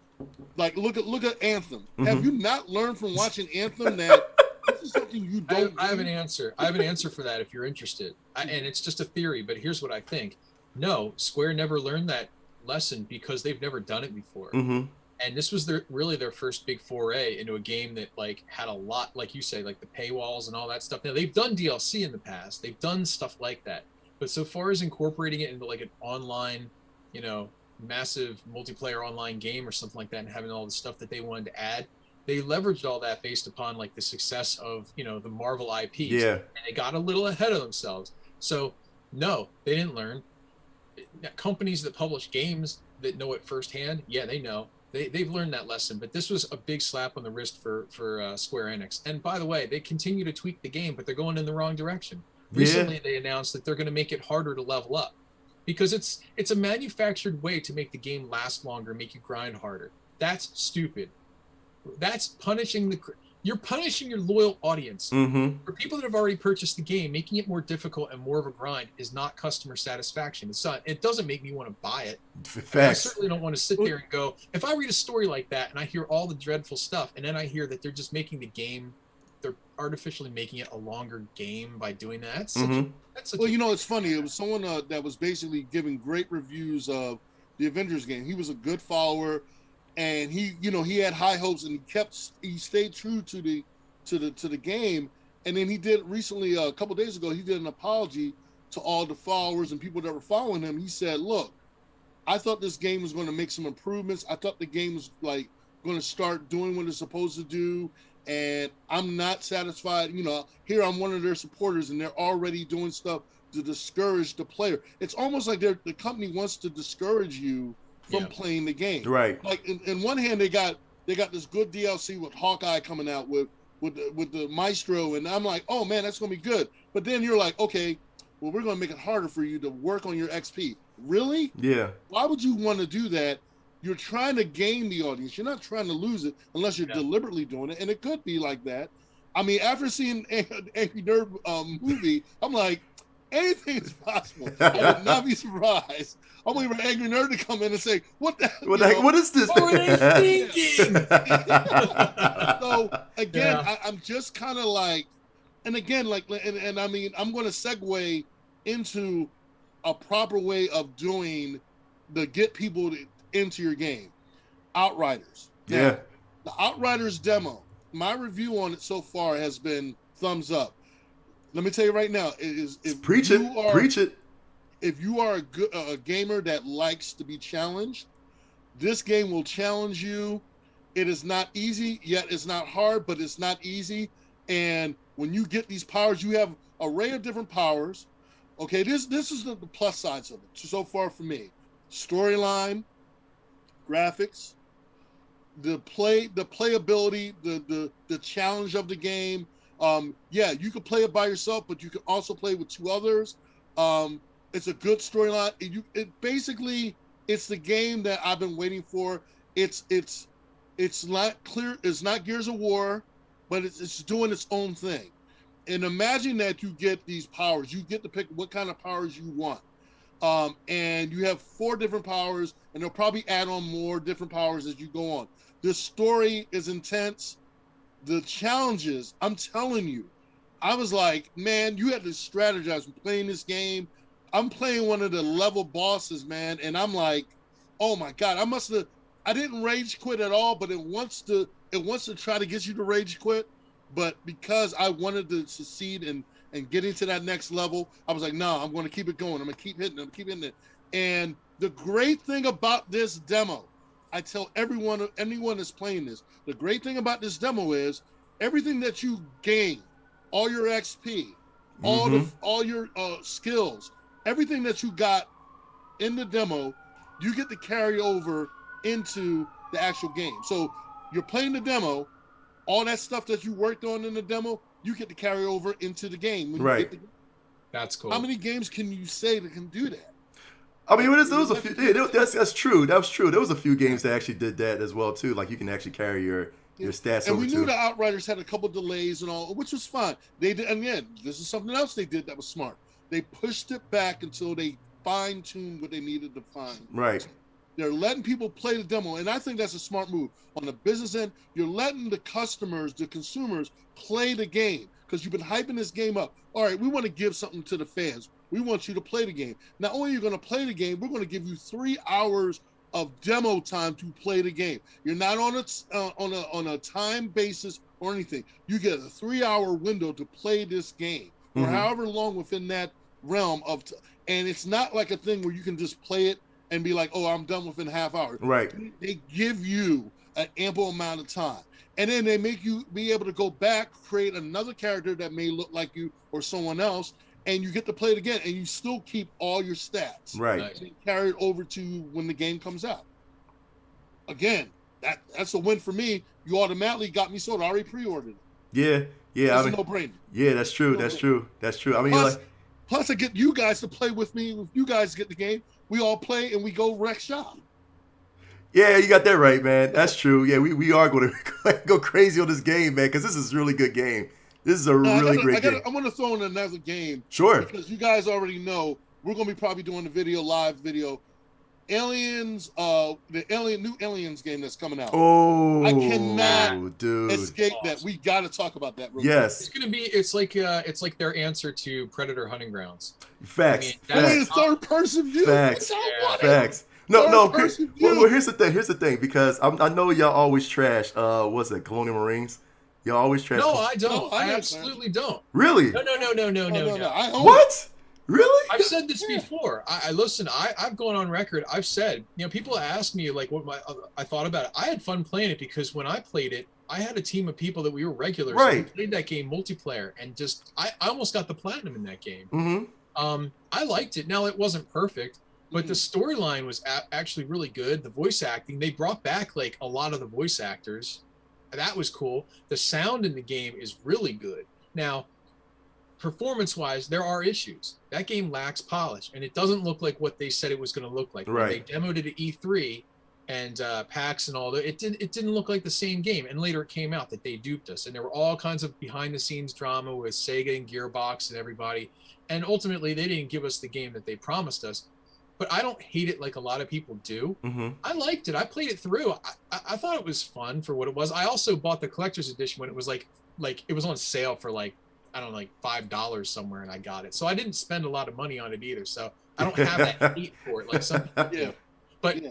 [SPEAKER 1] Like look at Anthem. Have you not learned from watching Anthem that this is something you don't?
[SPEAKER 2] I have an answer. I have an answer for that if you're interested. And it's just a theory, but here's what I think. No, Square never learned that lesson because they've never done it before. And this was really their first big foray into a game that like had a lot, like you say, like the paywalls and all that stuff. Now they've done DLC in the past. They've done stuff like that. But so far as incorporating it into like an online, massive multiplayer online game or something like that and having all the stuff that they wanted to add, they leveraged all that based upon like the success of the Marvel IPs, and they got a little ahead of themselves. So no, they didn't learn. Companies that publish games that know it firsthand, they know they've learned that lesson. But this was a big slap on the wrist for Square Enix. And by the way, they continue to tweak the game, but they're going in the wrong direction. Recently they announced that they're going to make it harder to level up, because it's a manufactured way to make the game last longer, make you grind harder. That's stupid. That's punishing you're punishing your loyal audience. For people that have already purchased the game, making it more difficult and more of a grind is not customer satisfaction. It doesn't make me want to buy it. I certainly don't want to sit there and go, if I read a story like that and I hear all the dreadful stuff, and then I hear that they're just making the game, they're artificially making it a longer game by doing that.
[SPEAKER 1] It's funny. It was someone that was basically giving great reviews of the Avengers game. He was a good follower, and he had high hopes, and he stayed true to the game. And then he did recently, a couple days ago, he did an apology to all the followers and people that were following him. He said, "Look, I thought this game was going to make some improvements. I thought the game was like going to start doing what it's supposed to do. And I'm not satisfied. Here I'm one of their supporters, and they're already doing stuff to discourage the player. It's almost like the company wants to discourage you from playing the game. Right. Like in one hand, they got this good DLC with Hawkeye coming out with the Maestro, and I'm like, oh man, that's gonna be good. But then you're like, okay, well, we're gonna make it harder for you to work on your XP. Really? Yeah. Why would you want to do that? You're trying to gain the audience. You're not trying to lose it unless you're deliberately doing it. And it could be like that. I mean, after seeing Angry Nerd movie, I'm like, anything is possible. I would not be surprised. I'm waiting for Angry Nerd to come in and say, "What the?
[SPEAKER 6] What the heck? What is this?
[SPEAKER 2] What were they thinking?
[SPEAKER 1] So again,
[SPEAKER 2] Yeah.
[SPEAKER 1] I'm just kind of like, and again, like, and I mean, I'm going to segue into a proper way of doing the get people into your game. Outriders. Now,
[SPEAKER 6] Yeah.
[SPEAKER 1] the Outriders demo. My review on it so far has been thumbs up. Let me tell you right now, it is if
[SPEAKER 6] Preach
[SPEAKER 1] you
[SPEAKER 6] it.
[SPEAKER 1] are,
[SPEAKER 6] Preach it.
[SPEAKER 1] if you are a gamer that likes to be challenged, this game will challenge you. It is not easy, yet it's not hard, but it's not easy. And when you get these powers, you have an array of different powers. Okay, this is the plus sides of it so far for me. Storyline, graphics, the playability, the challenge of the game. Yeah, you can play it by yourself, but you can also play with two others. It's a good storyline. It basically, it's the game that I've been waiting for. It's not clear. It's not Gears of War, but it's doing its own thing. And imagine that you get these powers. You get to pick what kind of powers you want. And you have 4 different powers, and they'll probably add on more different powers as you go on. The story is intense. The challenges, I'm telling you, I was like, man, you had to strategize when playing this game. I'm playing one of the level bosses, man, and I'm like, oh my God, I didn't rage quit at all, but it wants to try to get you to rage quit. But because I wanted to succeed and get into that next level, I was like, no, I'm going to keep it going. I'm going to keep hitting it. And the great thing about this demo, I tell anyone that's playing this, the great thing about this demo is everything that you gain, all your XP, all your skills, everything that you got in the demo, you get to carry over into the actual game. So you're playing the demo, all that stuff that you worked on in the demo, you get to carry over into the game.
[SPEAKER 6] Right.
[SPEAKER 2] That's cool.
[SPEAKER 1] How many games can you say that can do that?
[SPEAKER 6] I mean, there was a few. Yeah, that's true. That was true. There was a few games that actually did that as well too. Like you can actually carry your stats
[SPEAKER 1] and
[SPEAKER 6] over
[SPEAKER 1] we
[SPEAKER 6] too.
[SPEAKER 1] knew the Outriders had a couple delays and all, which was fine. They did, and again, this is something else they did that was smart. They pushed it back until they fine-tuned what they needed to find.
[SPEAKER 6] Right.
[SPEAKER 1] They're letting people play the demo, and I think that's a smart move. On the business end, you're letting the customers, the consumers, play the game because you've been hyping this game up. All right, we want to give something to the fans. We want you to play the game. Not only are you going to play the game, we're going to give you 3 hours of demo time to play the game. You're not on a time basis or anything. You get a 3-hour window to play this game, or however long within that realm of. And it's not like a thing where you can just play it and be like, oh, I'm done within a half hour.
[SPEAKER 6] Right.
[SPEAKER 1] They give you an ample amount of time. And then they make you be able to go back, create another character that may look like you or someone else, and you get to play it again, and you still keep all your stats.
[SPEAKER 6] Right.
[SPEAKER 2] Nice.
[SPEAKER 1] And carry it over to when the game comes out. Again, that's a win for me. You automatically got me sold. I already pre-ordered it.
[SPEAKER 6] Yeah. Yeah.
[SPEAKER 1] It's a no-brainer.
[SPEAKER 6] Yeah, that's true. That's true. That's true. I mean,
[SPEAKER 1] Plus, I get you guys to play with me. If you guys get the game, we all play and we go wreck shop.
[SPEAKER 6] yeah, you got that right, man. That's true. Yeah, we are going to go crazy on this game, man, because this is a really good game. This is a really great game.
[SPEAKER 1] I'm going to throw in another game.
[SPEAKER 6] Sure.
[SPEAKER 1] Because you guys already know we're going to be probably doing the live video. Aliens, the new Aliens game that's coming out.
[SPEAKER 6] Oh,
[SPEAKER 1] I cannot
[SPEAKER 6] dude.
[SPEAKER 1] escape that. We got to talk about that.
[SPEAKER 6] Yes.
[SPEAKER 2] It's gonna be. It's like their answer to Predator Hunting Grounds.
[SPEAKER 6] Facts.
[SPEAKER 2] I mean,
[SPEAKER 1] I mean,
[SPEAKER 6] Facts.
[SPEAKER 1] third person view.
[SPEAKER 6] Facts.
[SPEAKER 1] What?
[SPEAKER 6] Facts. No.
[SPEAKER 1] Third-person view.
[SPEAKER 6] Well, here's the thing. Here's the thing. Because I know y'all always trash. What's it? Colonial Marines. Y'all always trash.
[SPEAKER 2] No, I don't.
[SPEAKER 1] No, I
[SPEAKER 2] I
[SPEAKER 1] don't,
[SPEAKER 2] absolutely don't.
[SPEAKER 6] Really?
[SPEAKER 2] No.
[SPEAKER 1] I own
[SPEAKER 6] What? Really?
[SPEAKER 2] I've said this before. I listen. I've gone on record. I've said, people ask me like what I thought about it. I had fun playing it because when I played it, I had a team of people that we were regulars.
[SPEAKER 6] Right.
[SPEAKER 2] So we played that game multiplayer, and just I almost got the platinum in that game.
[SPEAKER 6] Mm-hmm.
[SPEAKER 2] I liked it. Now it wasn't perfect, but the storyline was actually really good. The voice acting, they brought back like a lot of the voice actors. That was cool. The sound in the game is really good. Now, performance-wise, there are issues. That game lacks polish, and it doesn't look like what they said it was going to look like.
[SPEAKER 6] Right.
[SPEAKER 2] When they demoed it at E3, and PAX and all that. It didn't look like the same game. And later it came out that they duped us, and there were all kinds of behind the scenes drama with Sega and Gearbox and everybody. And ultimately, they didn't give us the game that they promised us. But I don't hate it like a lot of people do.
[SPEAKER 6] Mm-hmm.
[SPEAKER 2] I liked it. I played it through. I thought it was fun for what it was. I also bought the collector's edition when it was like it was on sale for like, I don't know, like $5 somewhere, and I got it. So I didn't spend a lot of money on it either. So I don't have that hate for it like some people do. But
[SPEAKER 1] Yeah.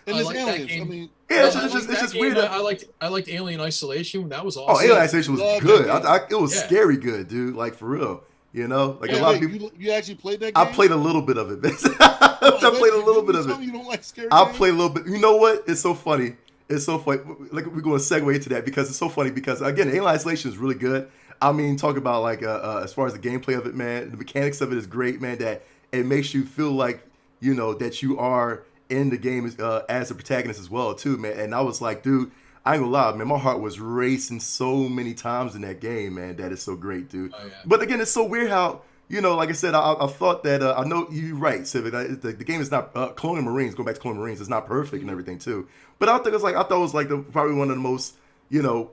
[SPEAKER 1] And it's
[SPEAKER 2] like
[SPEAKER 1] aliens.
[SPEAKER 2] that game.
[SPEAKER 1] I mean,
[SPEAKER 6] Yeah, it's
[SPEAKER 2] I
[SPEAKER 6] just,
[SPEAKER 2] liked
[SPEAKER 6] it's
[SPEAKER 2] that
[SPEAKER 6] just
[SPEAKER 2] game.
[SPEAKER 6] weird.
[SPEAKER 2] I liked Alien Isolation. That was
[SPEAKER 6] Oh,
[SPEAKER 2] awesome.
[SPEAKER 6] Alien Isolation was
[SPEAKER 1] Love
[SPEAKER 6] good.
[SPEAKER 1] that game.
[SPEAKER 6] It was
[SPEAKER 2] Yeah.
[SPEAKER 6] scary good, dude. Like, for real. You know? Like,
[SPEAKER 1] wait,
[SPEAKER 6] a lot
[SPEAKER 1] wait,
[SPEAKER 6] of people...
[SPEAKER 1] you actually played that game?
[SPEAKER 6] I played a little bit of it, man. I played a little bit of it.
[SPEAKER 1] You don't like scary
[SPEAKER 6] I'll
[SPEAKER 1] games?
[SPEAKER 6] play a little bit. You know what? It's so funny. It's so funny. Like, we're going to segue into that because it's so funny because, again, Alien Isolation is really good. I mean, talk about, like, as far as the gameplay of it, man, the mechanics of it is great, man, that it makes you feel like, you know, that you are in the game as a protagonist as well, too, man. And I was like, dude, I ain't gonna lie, man, my heart was racing so many times in that game, man. That is so great, dude.
[SPEAKER 2] Oh, yeah.
[SPEAKER 6] But again, it's so weird how, you know, like I said, I thought that, I know you're right, Civic. The game is not, Colonial Marines, going back to Colonial Marines, is not perfect and everything, too. But I thought it was like probably one of the most, you know,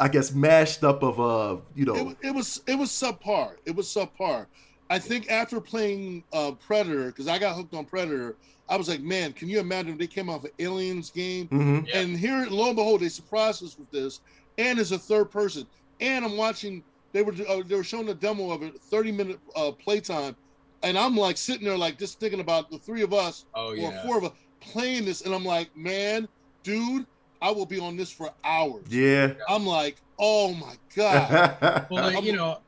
[SPEAKER 6] I guess mashed up of, you know.
[SPEAKER 1] It was subpar. It was subpar. I think after playing Predator, because I got hooked on Predator, I was like, man, can you imagine if they came out of an Aliens game?
[SPEAKER 6] Mhm.
[SPEAKER 2] Yeah.
[SPEAKER 1] And here, lo and behold, they surprised us with this, and it's a third person. And I'm watching. They were showing a demo of it, 30-minute playtime, and I'm like sitting there like just thinking about the three of us or four of us playing this, and I'm like, man, dude, I will be on this for hours.
[SPEAKER 6] Yeah.
[SPEAKER 1] I'm like, oh my god.
[SPEAKER 2] Well, like, you know,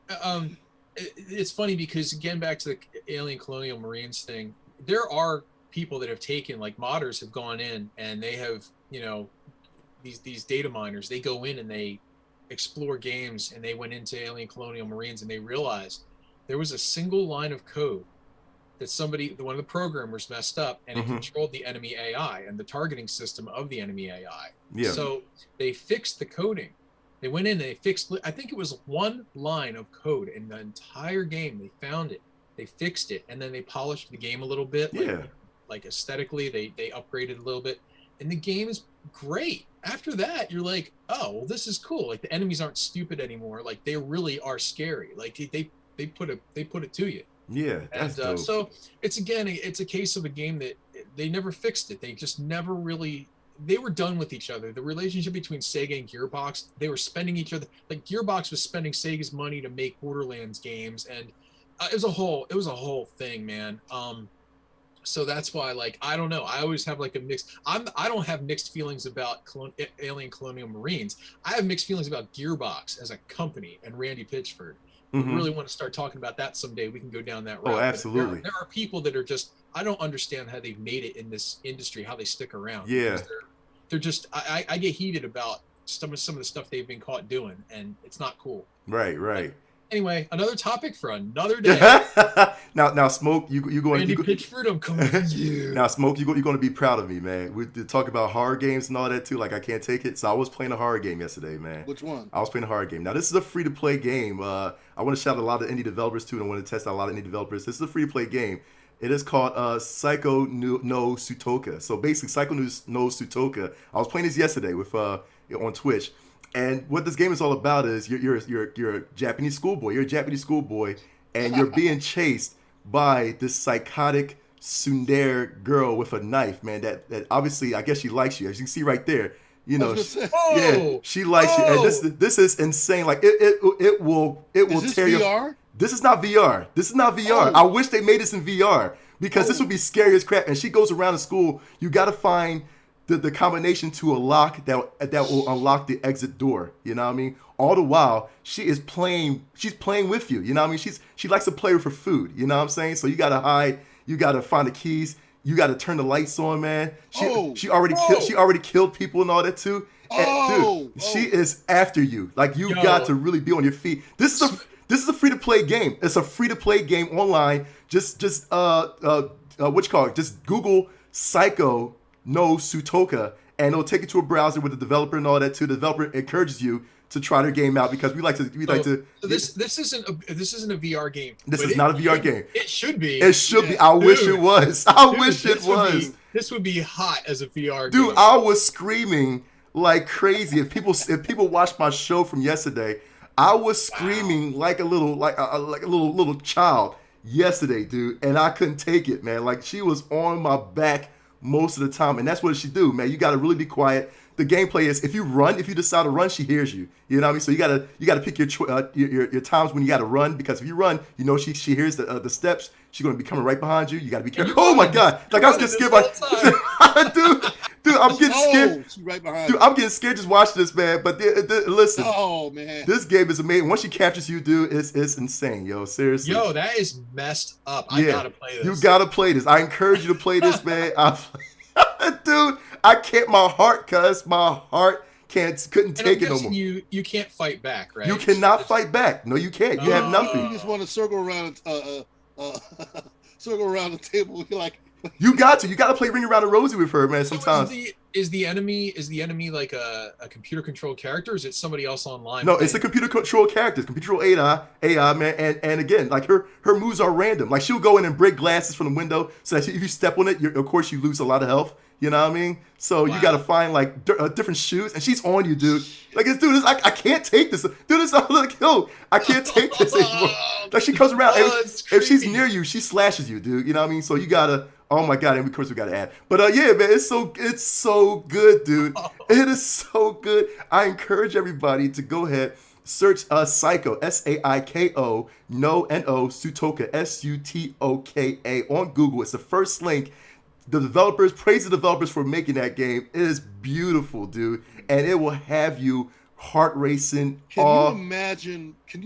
[SPEAKER 2] it's funny because again, back to the Alien Colonial Marines thing, there are people that have taken, like modders have gone in and they have, you know, these data miners, they go in and they explore games, and they went into Alien Colonial Marines and they realized there was a single line of code that one of the programmers messed up, and it controlled the enemy AI and the targeting system of the enemy AI.
[SPEAKER 6] Yeah.
[SPEAKER 2] So they fixed the coding. They went in and they fixed, I think it was one line of code in the entire game. They found it, they fixed it, and then they polished the game a little bit.
[SPEAKER 6] Yeah.
[SPEAKER 2] Like aesthetically, they upgraded a little bit, and the game is great. After that, you're like, oh, well, this is cool. Like the enemies aren't stupid anymore. Like they really are scary. Like they put it to you.
[SPEAKER 6] Yeah, that's dope.
[SPEAKER 2] So it's a case of a game that they never fixed it. They just never really. They were done with each other. The relationship between Sega and Gearbox, they were spending each other. Like Gearbox was spending Sega's money to make Borderlands games, and it was a whole thing, man. So that's why, like, I don't know. I always have like a mixed. I don't have mixed feelings about Alien Colonial Marines. I have mixed feelings about Gearbox as a company and Randy Pitchford. If we really want to start talking about that someday, we can go down that route.
[SPEAKER 6] Oh, absolutely.
[SPEAKER 2] There are people that are just, I don't understand how they've made it in this industry, how they stick around.
[SPEAKER 6] Yeah.
[SPEAKER 2] They're just, I get heated about some of the stuff they've been caught doing, and it's not cool.
[SPEAKER 6] Right.
[SPEAKER 2] But anyway, another topic for another day.
[SPEAKER 6] now, Smoke, you going?
[SPEAKER 2] Randy Pitchford, I'm coming for you.
[SPEAKER 6] Now, Smoke, you're going to be proud of me, man. We talk about horror games and all that too. Like, I can't take it. So I was playing a horror game yesterday, man.
[SPEAKER 1] Which one?
[SPEAKER 6] I was playing a horror game. Now, this is a free-to-play game. I want to shout out a lot of indie developers too, and I want to test out a lot of indie developers. This is a free-to-play game. It is called Psycho no Sutoka. So basically, Psycho no Sutoka. I was playing this yesterday with on Twitch, and what this game is all about is you're a Japanese schoolboy. You're a Japanese schoolboy, and you're being chased by this psychotic tsundere girl with a knife, man. That obviously, I guess she likes you, as you can see right there. You know, yeah, she likes you, and this is insane. Like it will tear you.
[SPEAKER 1] VR?
[SPEAKER 6] This is not VR. This is not VR. I wish they made this in VR because this would be scary as crap. And she goes around the school. You got to find the combination to a lock that will unlock the exit door. You know what I mean? All the while, she's playing with you. You know what I mean? She likes to play with her food. You know what I'm saying? So you got to hide. You got to find the keys. You got to turn the lights on, man. She already killed people and all that too. And, dude, she is after you. Like you got to really be on your feet. This is a free to play game. It's a free to play game online. Just what you call it? Just Google Psycho no Sutoka, and it'll take you to a browser with the developer and all that too. The developer encourages you to try their game out because we like to.
[SPEAKER 2] So this isn't a VR game.
[SPEAKER 6] This is not a VR game.
[SPEAKER 2] It should be.
[SPEAKER 6] It should be. I wish it was. I wish it was.
[SPEAKER 2] This would be hot as a VR game.
[SPEAKER 6] Dude, I was screaming like crazy. If people watched my show from yesterday, I was screaming like a little child yesterday, dude, and I couldn't take it, man. Like she was on my back most of the time, and that's what she do, man. You got to really be quiet. The gameplay is if you decide to run, she hears you. You know what I mean? So you gotta pick your times when you gotta run, because if you run, you know she hears the steps. She's gonna be coming right behind you. You gotta be careful. Oh my God! Like I was getting scared by dude. I'm getting scared.
[SPEAKER 1] She's right behind.
[SPEAKER 6] Dude, I'm getting scared just watching this, man. But listen.
[SPEAKER 1] Oh man,
[SPEAKER 6] this game is amazing. Once she captures you, dude, it's insane, yo. Seriously.
[SPEAKER 2] Yo, that is messed up. I gotta play this.
[SPEAKER 6] You gotta play this. I encourage you to play this, man. Dude, I can't. My heart couldn't take it no more.
[SPEAKER 2] You can't fight back, right?
[SPEAKER 6] You cannot fight back. No, you can't. You have nothing.
[SPEAKER 1] You just want to circle around the table. You're like,
[SPEAKER 6] you got to play Ring Around the Rosie with her, man. Sometimes.
[SPEAKER 2] So is the enemy like a computer controlled character? Or is it somebody else online?
[SPEAKER 6] No, it's a computer controlled character. It's computer controlled AI, man. And again, like her moves are random. Like she'll go in and break glasses from the window, so that if you step on it, of course you lose a lot of health. You know what I mean? So you got to find like different shoes, and she's on you, dude. Like I can't take this. Dude, this like, yo, I can't take this anymore. Like she comes around, if she's near you, she slashes you, dude. You know what I mean? So you gotta. Oh my God! And of course we gotta add. But yeah, man, it's so good, dude. It is so good. I encourage everybody to go ahead, search Psycho, SAIKO, No Sutoka, SUTOKA on Google. It's the first link. Praise the developers for making that game. It is beautiful, dude, and it will have you heart racing.
[SPEAKER 1] Can you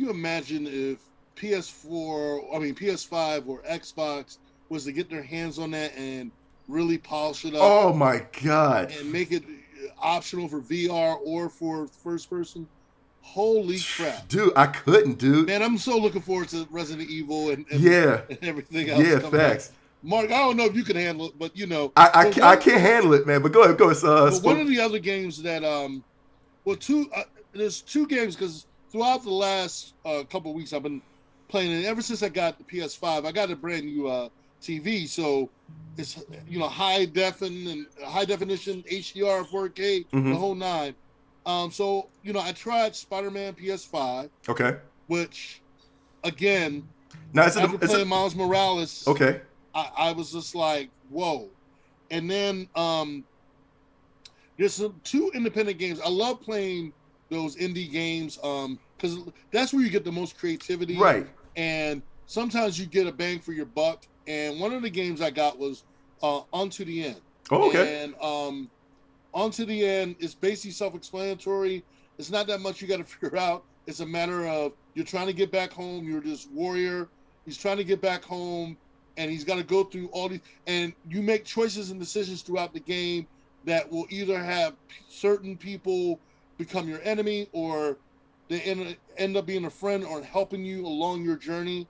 [SPEAKER 1] imagine if PS5 or Xbox was to get their hands on that and really polish it up?
[SPEAKER 6] Oh my God!
[SPEAKER 1] And make it optional for VR or for first person. Holy crap,
[SPEAKER 6] dude! I couldn't, dude.
[SPEAKER 1] Man, I'm so looking forward to Resident Evil and everything else.
[SPEAKER 6] Yeah, facts.
[SPEAKER 1] Out. Mark, I don't know if you can handle it, but you know,
[SPEAKER 6] I can't handle it, man. But go ahead.
[SPEAKER 1] One of the other games that there's two games, because throughout the last couple of weeks I've been playing it. Ever since I got the PS5, I got a brand new TV, so it's high definition HDR 4K, the whole nine. So I tried Spider-Man PS5.
[SPEAKER 6] Okay. Which,
[SPEAKER 1] again, after playing Miles Morales.
[SPEAKER 6] Okay.
[SPEAKER 1] I was just like, whoa. And then there's two independent games. I love playing those indie games because that's where you get the most creativity.
[SPEAKER 6] Right.
[SPEAKER 1] And sometimes you get a bang for your buck. And one of the games I got was Unto the End.
[SPEAKER 6] Oh, okay.
[SPEAKER 1] And Unto the End is basically self-explanatory. It's not that much you got to figure out. It's a matter of you're trying to get back home. You're this warrior. He's trying to get back home. And he's got to go through all these, and you make choices and decisions throughout the game that will either have certain people become your enemy, or they end up being a friend or helping you along your journey.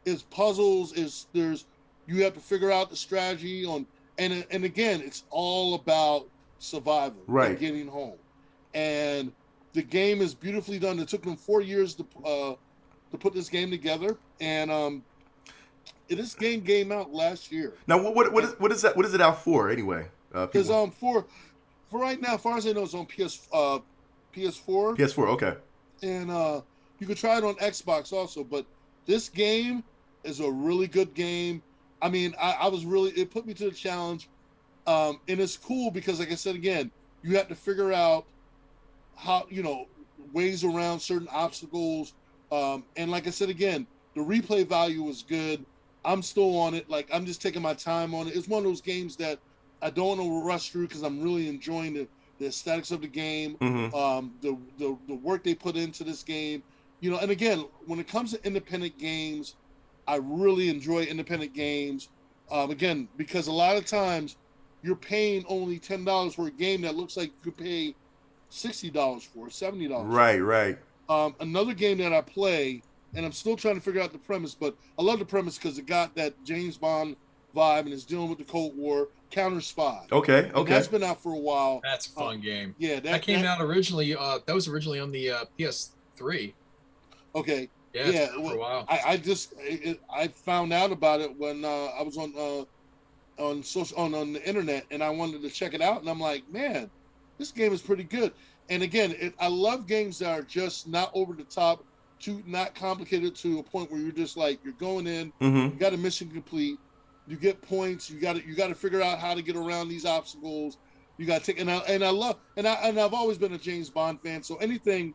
[SPEAKER 1] It's puzzles. You have to figure out the strategy on, and again, it's all about survival,
[SPEAKER 6] right?
[SPEAKER 1] And getting home. And the game is beautifully done. It took them 4 years to put this game together, and this game came out last year.
[SPEAKER 6] Now, what is that? What is it out for anyway?
[SPEAKER 1] Because for right now, as far as I know, it's on PS4.
[SPEAKER 6] PS4, okay.
[SPEAKER 1] And you can try it on Xbox also. But this game is a really good game. I mean, it put me to the challenge, and it's cool because, like I said again, you have to figure out how ways around certain obstacles. And like I said again, the replay value was good. I'm still on it. Like, I'm just taking my time on it. It's one of those games that I don't want to rush through because I'm really enjoying the aesthetics of the game, the work they put into this game. And again, when it comes to independent games, I really enjoy independent games. Again, because a lot of times you're paying only $10 for a game that looks like you could pay $60 for, $70.
[SPEAKER 6] Right.
[SPEAKER 1] Another game that I play, and I'm still trying to figure out the premise, but I love the premise because it got that James Bond vibe and it's dealing with the Cold War. Counter Spy.
[SPEAKER 6] Okay.
[SPEAKER 1] And
[SPEAKER 6] Okay.
[SPEAKER 1] that's been out for a while.
[SPEAKER 2] That's a fun game.
[SPEAKER 1] Yeah,
[SPEAKER 2] That came out originally. That was originally on the PS3.
[SPEAKER 1] Okay.
[SPEAKER 2] Yeah, it's been out for a while.
[SPEAKER 1] I found out about it when I was on the internet, and I wanted to check it out, and I'm like, man, this game is pretty good. And again, I love games that are just not over the top, not complicated to a point where you're just like, you're going in, you got a mission complete, you get points, you got to figure out how to get around these obstacles. You got to take, and I've always been a James Bond fan, so anything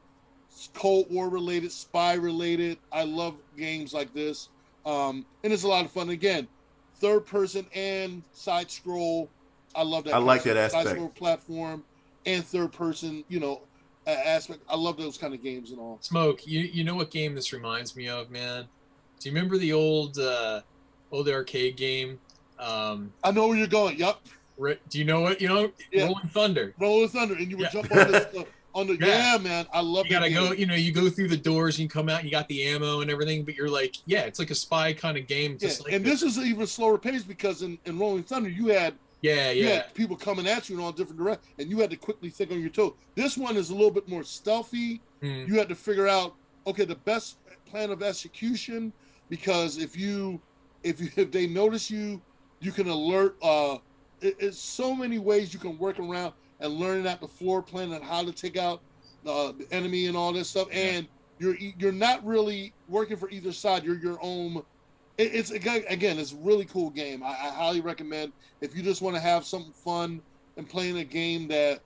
[SPEAKER 1] Cold War related, spy related, I love games like this. And it's a lot of fun. Again, third person and side scroll. I love that.
[SPEAKER 6] I like that aspect.
[SPEAKER 1] Side scroll platform and third person, aspect. I love those kind of games and all.
[SPEAKER 2] Smoke, you know what game this reminds me of, man? Do you remember the old arcade game?
[SPEAKER 1] I know where you're going. Yup.
[SPEAKER 2] Do you know what? Yeah. Rolling Thunder.
[SPEAKER 1] Rolling Thunder, and you would jump on this. Yeah, man, I love.
[SPEAKER 2] You gotta go. You go through the doors, and you come out, and you got the ammo and everything. But you're like, it's like a spy kind of game. Just like
[SPEAKER 1] and this is even slower pace because in Rolling Thunder you had you had people coming at you in all different directions, and you had to quickly think on your toes. This one is a little bit more stealthy. You had to figure out the best plan of execution, because if they notice you, you can alert. It's so many ways you can work around and learning out the floor plan and how to take out the enemy and all this stuff. And you're not really working for either side. You're your own. It's a really cool game. I highly recommend if you just want to have something fun and playing a game that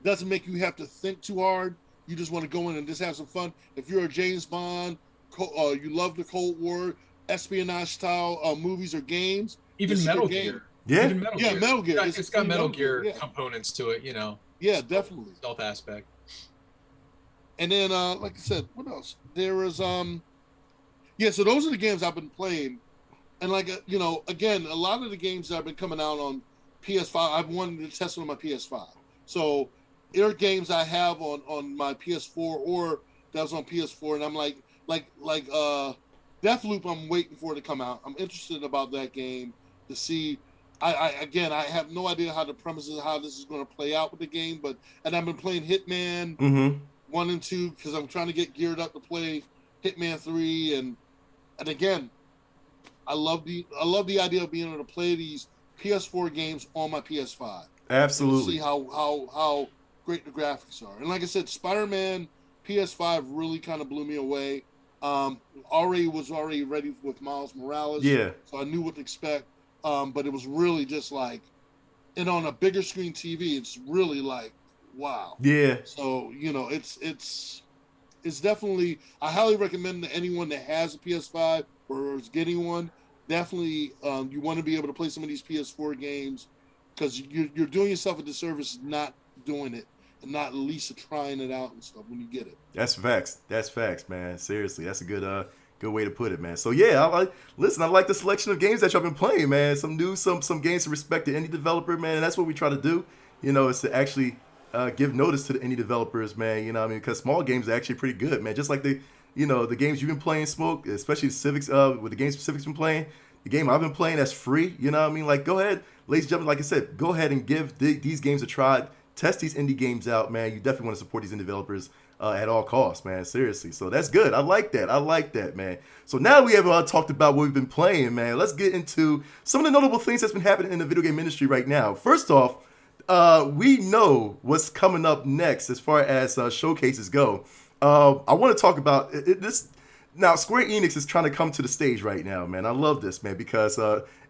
[SPEAKER 1] doesn't make you have to think too hard. You just want to go in and just have some fun. If you're a James Bond, you love the Cold War, espionage style movies or games.
[SPEAKER 2] Even Metal Gear.
[SPEAKER 6] Yeah.
[SPEAKER 1] Metal Gear.
[SPEAKER 2] It's got Metal Gear components to it,
[SPEAKER 1] Yeah, definitely.
[SPEAKER 2] Stealth aspect.
[SPEAKER 1] And then, like I said, what else? There is, so those are the games I've been playing. And again, a lot of the games that have been coming out on PS5, I've wanted to test on my PS5. So there are games I have on my PS4 or that was on PS4, and I'm like Deathloop, I'm waiting for it to come out. I'm interested about that game to see. I have no idea how the premises, how this is going to play out with the game, and I've been playing Hitman 1 and 2 because I'm trying to get geared up to play Hitman 3, and again, I love the idea of being able to play these PS4 games on my PS5.
[SPEAKER 6] Absolutely.
[SPEAKER 1] See how great the graphics are, and like I said, Spider-Man PS5 really kind of blew me away. Was already ready with Miles Morales, so I knew what to expect. But it was really just like, and on a bigger screen TV, it's really like, wow. Yeah. So it's definitely. I highly recommend to anyone that has a PS5 or is getting one. Definitely, you want to be able to play some of these PS4 games because you're doing yourself a disservice not doing it and not at least trying it out and stuff when you get it.
[SPEAKER 6] That's facts. That's facts, man. Seriously, that's a good way to put it, man. So yeah, I like the selection of games that y'all been playing, man. Some games to respect the indie developer, man. And that's what we try to do, is to actually give notice to the indie developers, man. Because small games are actually pretty good, man. Just like the games you've been playing, Smoke, especially Civics, with the games Civics been playing, the game I've been playing that's free, Like, go ahead, ladies and gentlemen, like I said, go ahead and give these games a try. Test these indie games out, man. You definitely want to support these indie developers at all costs, man. Seriously. So that's good. I like that, man. So now we have talked about what we've been playing, man. Let's get into some of the notable things that's been happening in the video game industry right now. First off, we know what's coming up next as far as showcases go. I want to talk about this. Now, Square Enix is trying to come to the stage right now, man. I love this, man, because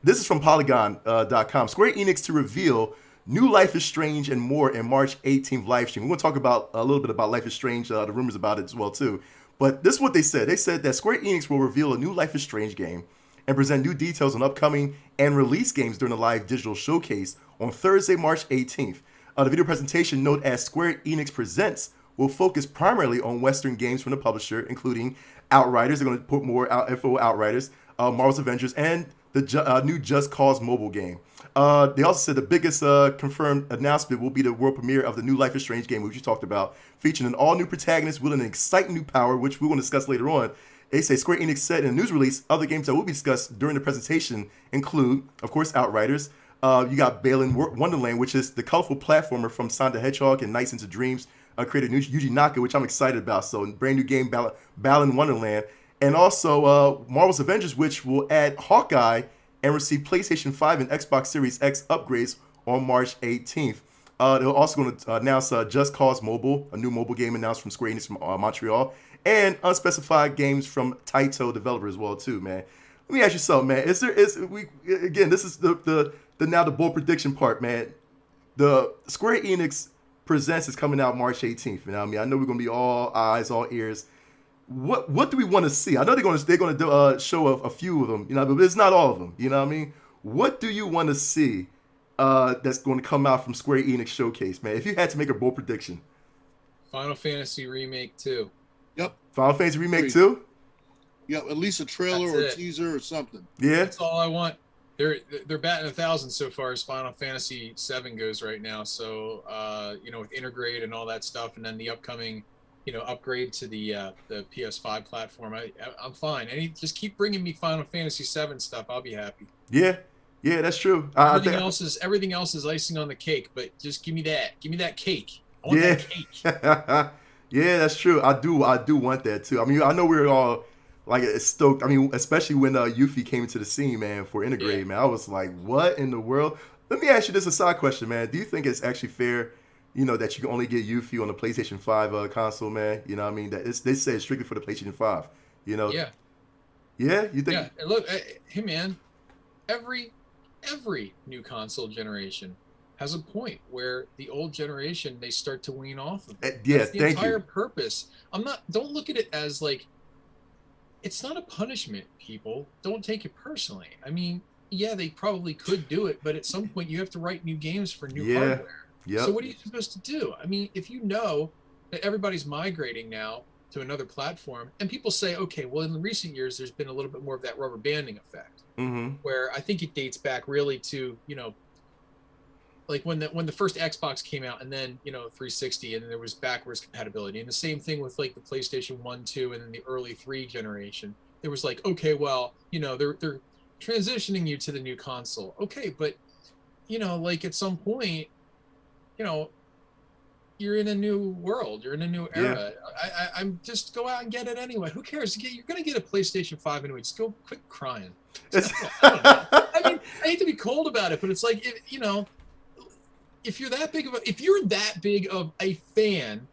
[SPEAKER 6] this is from Polygon.com. Square Enix to reveal New Life is Strange and more in March 18th live stream. We're going to talk about a little bit about Life is Strange, the rumors about it as well, too. But this is what they said. They said that Square Enix will reveal a new Life is Strange game and present new details on upcoming and release games during the live digital showcase on Thursday, March 18th. The video presentation, note as Square Enix Presents, will focus primarily on Western games from the publisher, including Outriders. They're going to put more info Outriders, Marvel's Avengers, and the new Just Cause mobile game. They also said the biggest confirmed announcement will be the world premiere of the new Life is Strange game, which you talked about, featuring an all-new protagonist with an exciting new power, which we're going to discuss later on. They say Square Enix said in a news release, other games that will be discussed during the presentation include, of course, Outriders, You got Balan Wonderland, which is the colorful platformer from Sonic the Hedgehog and Nights into Dreams, created Yuji Naka, which I'm excited about. So brand new game, Balan Wonderland. And also Marvel's Avengers, which will add Hawkeye and receive PlayStation 5 and Xbox Series X upgrades on March 18th. They're also going to announce Just Cause Mobile, a new mobile game announced from Square Enix from Montreal, and unspecified games from Taito developer as well too, man. Let me ask you something, man. This is the now the bold prediction part, man. The Square Enix Presents is coming out March 18th. You know what I mean? I know we're gonna be all eyes, all ears. What do we want to see? I know they're gonna show a few of them, you know, but it's not all of them. You know what I mean? What do you want to see that's going to come out from Square Enix Showcase, man? If you had to make a bold prediction,
[SPEAKER 2] Final Fantasy Remake 2.
[SPEAKER 1] Yep.
[SPEAKER 6] Final Fantasy Remake 2.
[SPEAKER 1] Yep. At least a trailer or a teaser or something.
[SPEAKER 6] Yeah.
[SPEAKER 2] That's all I want. They're batting 1,000 so far as Final Fantasy 7 goes right now. So with Integrate and all that stuff, and then the upcoming upgrade to the PS5 platform. I'm fine. Just keep bringing me Final Fantasy 7 stuff. I'll be happy.
[SPEAKER 6] Yeah, that's true.
[SPEAKER 2] Everything else is icing on the cake. But just give me that. Give me that cake. I want that cake.
[SPEAKER 6] Yeah, that's true. I do want that too. I mean, I know we're all like stoked. I mean, especially when Yuffie came into the scene, man, for Integrate, man. I was like, what in the world? Let me ask you this, a side question, man. Do you think it's actually fair, that you can only get Yuffie on the PlayStation 5 console, man? You know what I mean? That they say it's strictly for the PlayStation 5, Yeah? You think?
[SPEAKER 2] Yeah, look, hey, man, every new console generation has a point where the old generation, they start to wean off of it.
[SPEAKER 6] Yeah,
[SPEAKER 2] That's the
[SPEAKER 6] thank
[SPEAKER 2] entire
[SPEAKER 6] you.
[SPEAKER 2] purpose. Don't look at it as like, it's not a punishment, people. Don't take it personally. I mean, yeah, they probably could do it, but at some point you have to write new games for new hardware.
[SPEAKER 6] Yep.
[SPEAKER 2] So what are you supposed to do? I mean, if you know that everybody's migrating now to another platform, and people say, okay, well, in the recent years, there's been a little bit more of that rubber banding effect, where I think it dates back really to, like when the first Xbox came out, and then 360, and then there was backwards compatibility, and the same thing with like the PlayStation 1, 2, and then the early 3 generation. There was like, okay, well, they're transitioning you to the new console. Okay, but like at some point, you're in a new world, you're in a new era. I'm just go out and get it anyway. Who cares? You're gonna get a PlayStation 5 anyway. Just go quit crying. I don't know. I mean, I hate to be cold about it, but it's like if you're that big of a fan,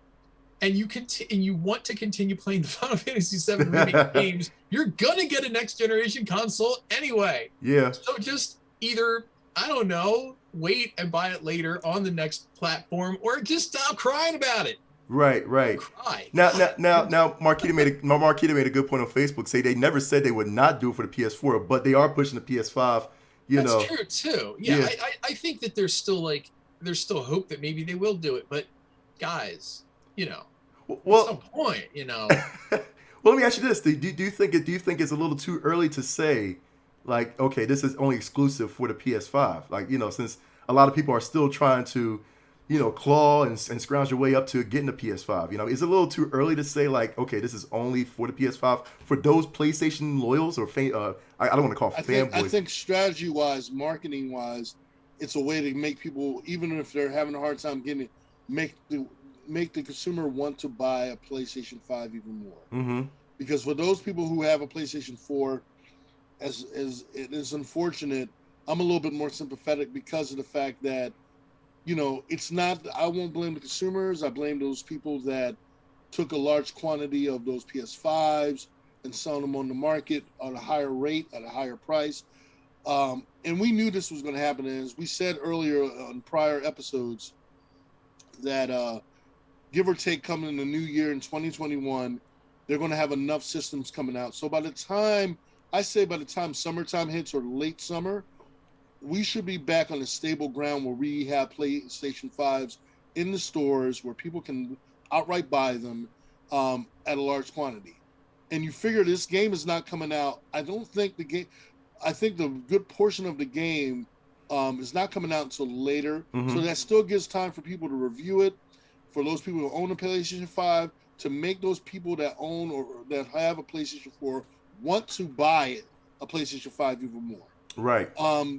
[SPEAKER 2] and you want to continue playing the Final Fantasy 7 remake games, you're gonna get a next generation console anyway.
[SPEAKER 6] Yeah.
[SPEAKER 2] So just either, I don't know, wait and buy it later on the next platform, or just stop crying about it.
[SPEAKER 6] Right.
[SPEAKER 2] Cry.
[SPEAKER 6] Now, Marquita made a good point on Facebook. Say they never said they would not do it for the PS4, but they are pushing the PS5.
[SPEAKER 2] That's true too. Yeah. I think that there's still hope that maybe they will do it, but guys,
[SPEAKER 6] well,
[SPEAKER 2] at some point,
[SPEAKER 6] Well, let me ask you this: Do you think it's a little too early to say, like, okay, this is only exclusive for the PS5? Like, since a lot of people are still trying to, claw and scrounge their way up to getting the PS5. Is it a little too early to say, like, okay, this is only for the PS5 for those PlayStation loyals or I don't want to call fanboys.
[SPEAKER 1] I think strategy-wise, marketing-wise, it's a way to make people, even if they're having a hard time getting it, make the consumer want to buy a PlayStation 5 even more. Mm-hmm. Because for those people who have a PlayStation 4, as it is unfortunate, I'm a little bit more sympathetic because of the fact that, it's not, I won't blame the consumers. I blame those people that took a large quantity of those PS5s and selling them on the market at a higher rate, at a higher price. And we knew this was going to happen. As we said earlier on prior episodes, that give or take coming in the new year in 2021, they're going to have enough systems coming out. So by the time summertime hits or late summer, we should be back on a stable ground where we have PlayStation 5s in the stores where people can outright buy them at a large quantity. And you figure this game is not coming out. I think the good portion of the game is not coming out until later. Mm-hmm. So that still gives time for people to review it, for those people who own a PlayStation 5, to make those people that own or that have a PlayStation 4 want to buy a PlayStation 5 even more.
[SPEAKER 6] Right.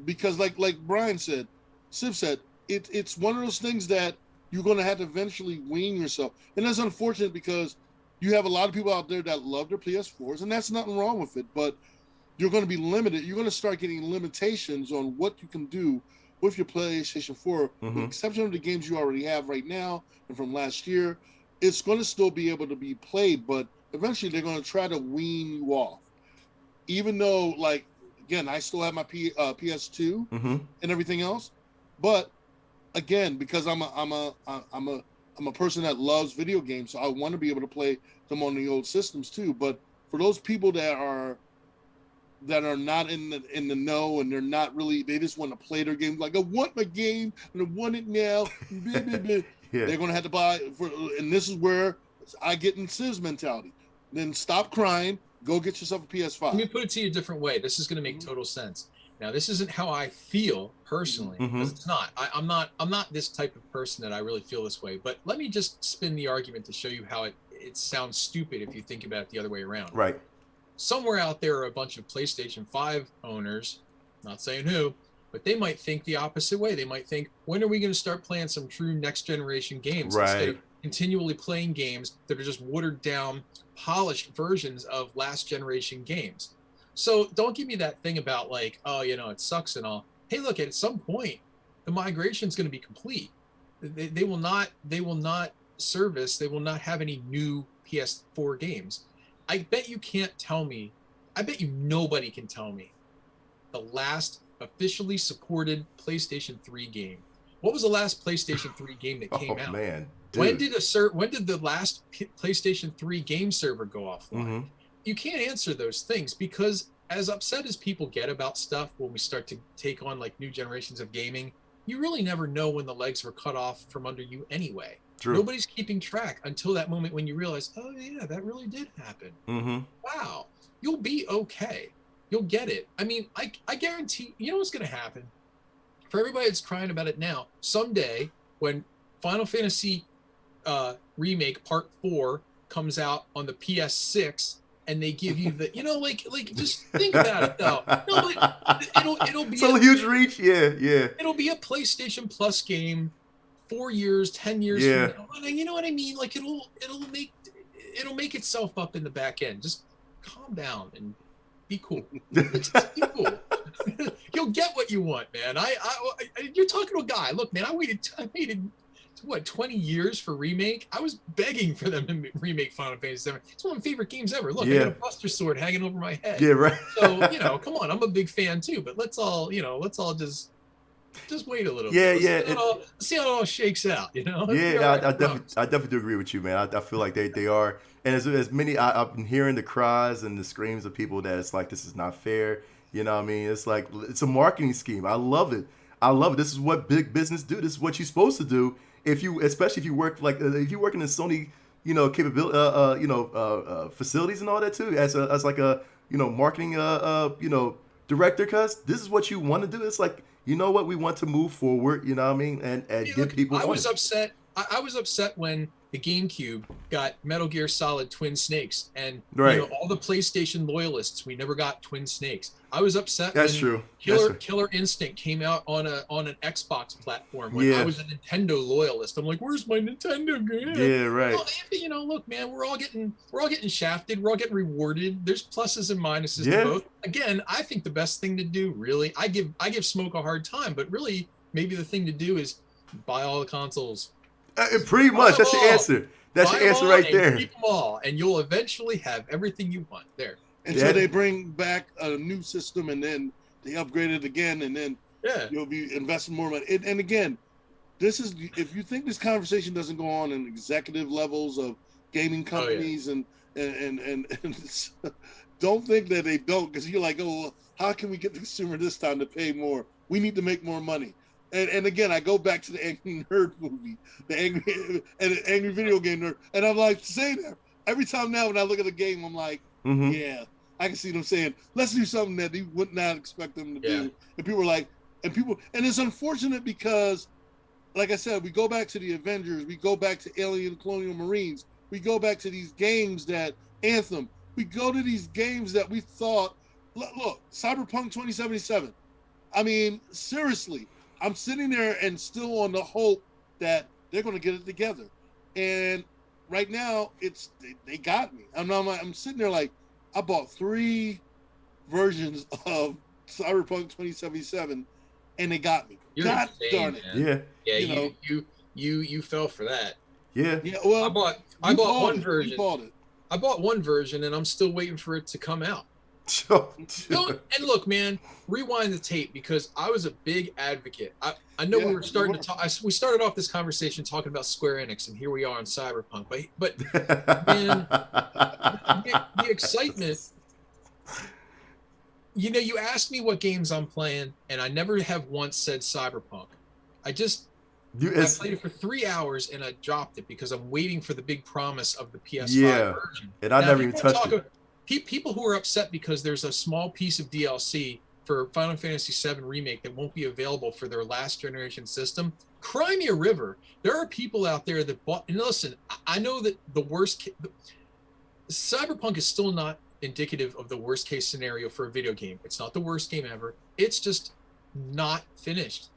[SPEAKER 1] Because like Brian said, Civ said, it's one of those things that you're going to have to eventually wean yourself. And that's unfortunate because you have a lot of people out there that love their PS4s, and that's nothing wrong with it, but you're going to be limited. You're going to start getting limitations on what you can do with your PlayStation 4, with the exception of the games you already have right now and from last year. It's going to still be able to be played, but eventually they're going to try to wean you off. Even though, like, again, I still have my PS2 and everything else, but again, because I'm a person that loves video games, so I want to be able to play them on the old systems too. But for those people that are not in the know, and they're not really, they just want to play their game. Like, I want my game and I want it now.
[SPEAKER 6] Yeah.
[SPEAKER 1] They're going to have to buy and this is where I get in Civ's mentality. Then stop crying. Go get yourself a PS5.
[SPEAKER 2] Let me put it to you a different way. This is going to make total sense. Now, this isn't how I feel personally, because it's not. I'm not this type of person that I really feel this way. But let me just spin the argument to show you how it sounds stupid if you think about it the other way around.
[SPEAKER 6] Right.
[SPEAKER 2] Somewhere out there are a bunch of PlayStation 5 owners, not saying who, but they might think the opposite way. They might think, when are we going to start playing some true next generation games instead of continually playing games that are just watered down, polished versions of last generation games? So don't give me that thing about like, oh, it sucks and all. Hey, look, at some point, the migration is going to be complete. They will not service. They will not have any new PS4 games. I bet you can't tell me. I bet you nobody can tell me the last officially supported PlayStation 3 game. What was the last PlayStation 3 game that came out?
[SPEAKER 6] Man,
[SPEAKER 2] when did the last PlayStation 3 game server go offline? You can't answer those things because as upset as people get about stuff when we start to take on like new generations of gaming, you really never know when the legs were cut off from under you anyway.
[SPEAKER 6] True.
[SPEAKER 2] Nobody's keeping track until that moment when you realize, oh yeah, that really did happen. Wow. You'll be okay. You'll get it. I mean, I guarantee, you know what's going to happen? For everybody that's crying about it now, someday when Final Fantasy Remake Part 4 comes out on the PS6, and they give you the, like just think about it though. No, it'll be
[SPEAKER 6] it's a huge reach. Yeah.
[SPEAKER 2] It'll be a PlayStation Plus game 4 years, 10 years from now. You know what I mean? Like it'll make itself up in the back end. Just calm down and be cool. Just be cool. You'll get what you want, man. You're talking to a guy. Look, man, I waited what, 20 years for Remake? I was begging for them to remake Final Fantasy VII. It's one of my favorite games ever. Look, I got a Buster Sword hanging over my head.
[SPEAKER 6] Yeah, right.
[SPEAKER 2] So, come on, I'm a big fan too, but let's all just wait a little bit. Let's see how it all shakes out,
[SPEAKER 6] Yeah, I definitely do agree with you, man. I feel like they are. And as many, I've been hearing the cries and the screams of people that it's like, this is not fair. You know what I mean? It's like, it's a marketing scheme. I love it. This is what big business do. This is what you're supposed to do. Especially if you work if you work in the Sony, capability, facilities and all that too, as like a, marketing, director, cause this is what you want to do. It's like, you know what, we want to move forward, you know what I mean, and get people.
[SPEAKER 2] I was upset when the GameCube got Metal Gear Solid Twin Snakes, and all the PlayStation loyalists, we never got Twin Snakes. I was upset when Killer Instinct came out on an Xbox platform when I was a Nintendo loyalist. I'm like, where's my Nintendo game?
[SPEAKER 6] Yeah, right.
[SPEAKER 2] Well, look, man, we're all getting shafted. We're all getting rewarded. There's pluses and minuses to both. Again, I think the best thing to do, really, I give Smoke a hard time, but really, maybe the thing to do is buy all the consoles.
[SPEAKER 6] Pretty much, that's your answer. That's your answer right there.
[SPEAKER 2] Keep them all, and you'll eventually have everything you want there.
[SPEAKER 1] Until they bring back a new system, and then they upgrade it again, and then you'll be investing more money. And again, this is, if you think this conversation doesn't go on in executive levels of gaming companies, and don't think that they don't, because you're like, oh, well, how can we get the consumer this time to pay more? We need to make more money. And again, I go back to the Angry Nerd movie, the Angry Video Game Nerd, and I'm like saying that every time now when I look at the game, I'm like, yeah, I can see them saying, let's do something that you would not expect them to do. And people are like, and it's unfortunate because, like I said, we go back to the Avengers, we go back to Alien Colonial Marines, we go back to these games that Anthem, we go to these games that we thought, look, Cyberpunk 2077. I mean, seriously, I'm sitting there and still on the hope that they're going to get it together. And right now, they got me. I'm sitting there like, I bought 3 versions of Cyberpunk 2077, and they got me.
[SPEAKER 2] You're
[SPEAKER 1] God
[SPEAKER 2] insane,
[SPEAKER 1] darn it!
[SPEAKER 2] man.
[SPEAKER 6] Yeah.
[SPEAKER 2] Yeah,
[SPEAKER 1] You
[SPEAKER 2] you fell for that.
[SPEAKER 6] Yeah.
[SPEAKER 1] Yeah, well,
[SPEAKER 2] I bought one
[SPEAKER 1] You
[SPEAKER 2] version.
[SPEAKER 1] bought it.
[SPEAKER 2] I bought one version, and I'm still waiting for it to come out. And look, man, rewind the tape, because I was a big advocate. I know
[SPEAKER 1] Yeah,
[SPEAKER 2] we were starting
[SPEAKER 1] you
[SPEAKER 2] to talk. We started off this conversation talking about Square Enix, and here we are on Cyberpunk. But man, the excitement. You know, you asked me what games I'm playing, and I never have once said Cyberpunk. I played it for 3 hours and I dropped it because I'm waiting for the big promise of the PS5 version.
[SPEAKER 6] And I never even touched it.
[SPEAKER 2] People who are upset because there's a small piece of DLC for Final Fantasy VII Remake that won't be available for their last generation system, cry me a river. There are people out there that bought, and listen, I know that Cyberpunk is still not indicative of the worst case scenario for a video game. It's not the worst game ever. It's just not finished.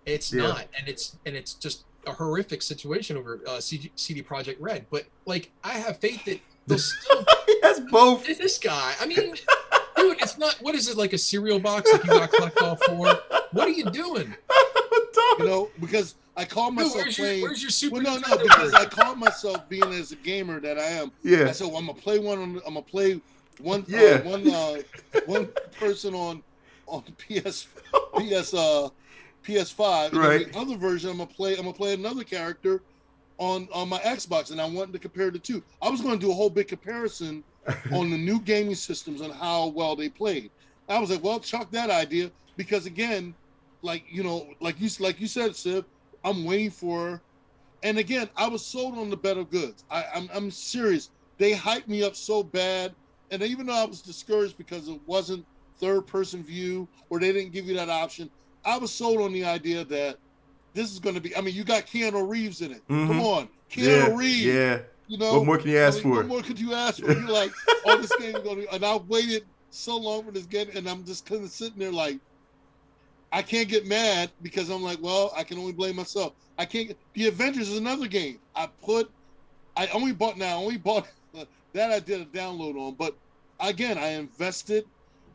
[SPEAKER 2] It's not, and it's just a horrific situation over CD Projekt Red. But like, I have faith that they'll still.
[SPEAKER 6] That's both.
[SPEAKER 2] This guy. I mean, dude, it's not. What is it, like a cereal box? Like you got to collect all 4? What are you doing?
[SPEAKER 1] You know, because I call myself playing.
[SPEAKER 2] Where's your Super?
[SPEAKER 1] Well, no, because I call myself being as a gamer that I am.
[SPEAKER 6] Yeah.
[SPEAKER 1] I said, well, I'm gonna play one. I'm gonna play one.
[SPEAKER 6] Yeah.
[SPEAKER 1] One person on PS5. And
[SPEAKER 6] Right.
[SPEAKER 1] the other version, I'm gonna play another character on my Xbox, and I wanted to compare the two. I was going to do a whole big comparison on the new gaming systems and how well they played. I was like, well, chalk that idea, because again, like you said, Sib, I'm waiting for, and again, I was sold on the better goods. I'm serious. They hyped me up so bad, and even though I was discouraged because it wasn't third-person view or they didn't give you that option, I was sold on the idea that this is going to be. I mean, you got Keanu Reeves in it.
[SPEAKER 6] Mm-hmm.
[SPEAKER 1] Come on, Keanu Reeves.
[SPEAKER 6] Yeah.
[SPEAKER 1] You know,
[SPEAKER 6] What more can you ask for?
[SPEAKER 1] What more could you ask for? You're like, oh, this game is going to. And I waited so long for this game, and I'm just kind of sitting there like, I can't get mad because I'm like, well, I can only blame myself. I can't. The Avengers is another game. I only bought that I did a download on, but again, I invested.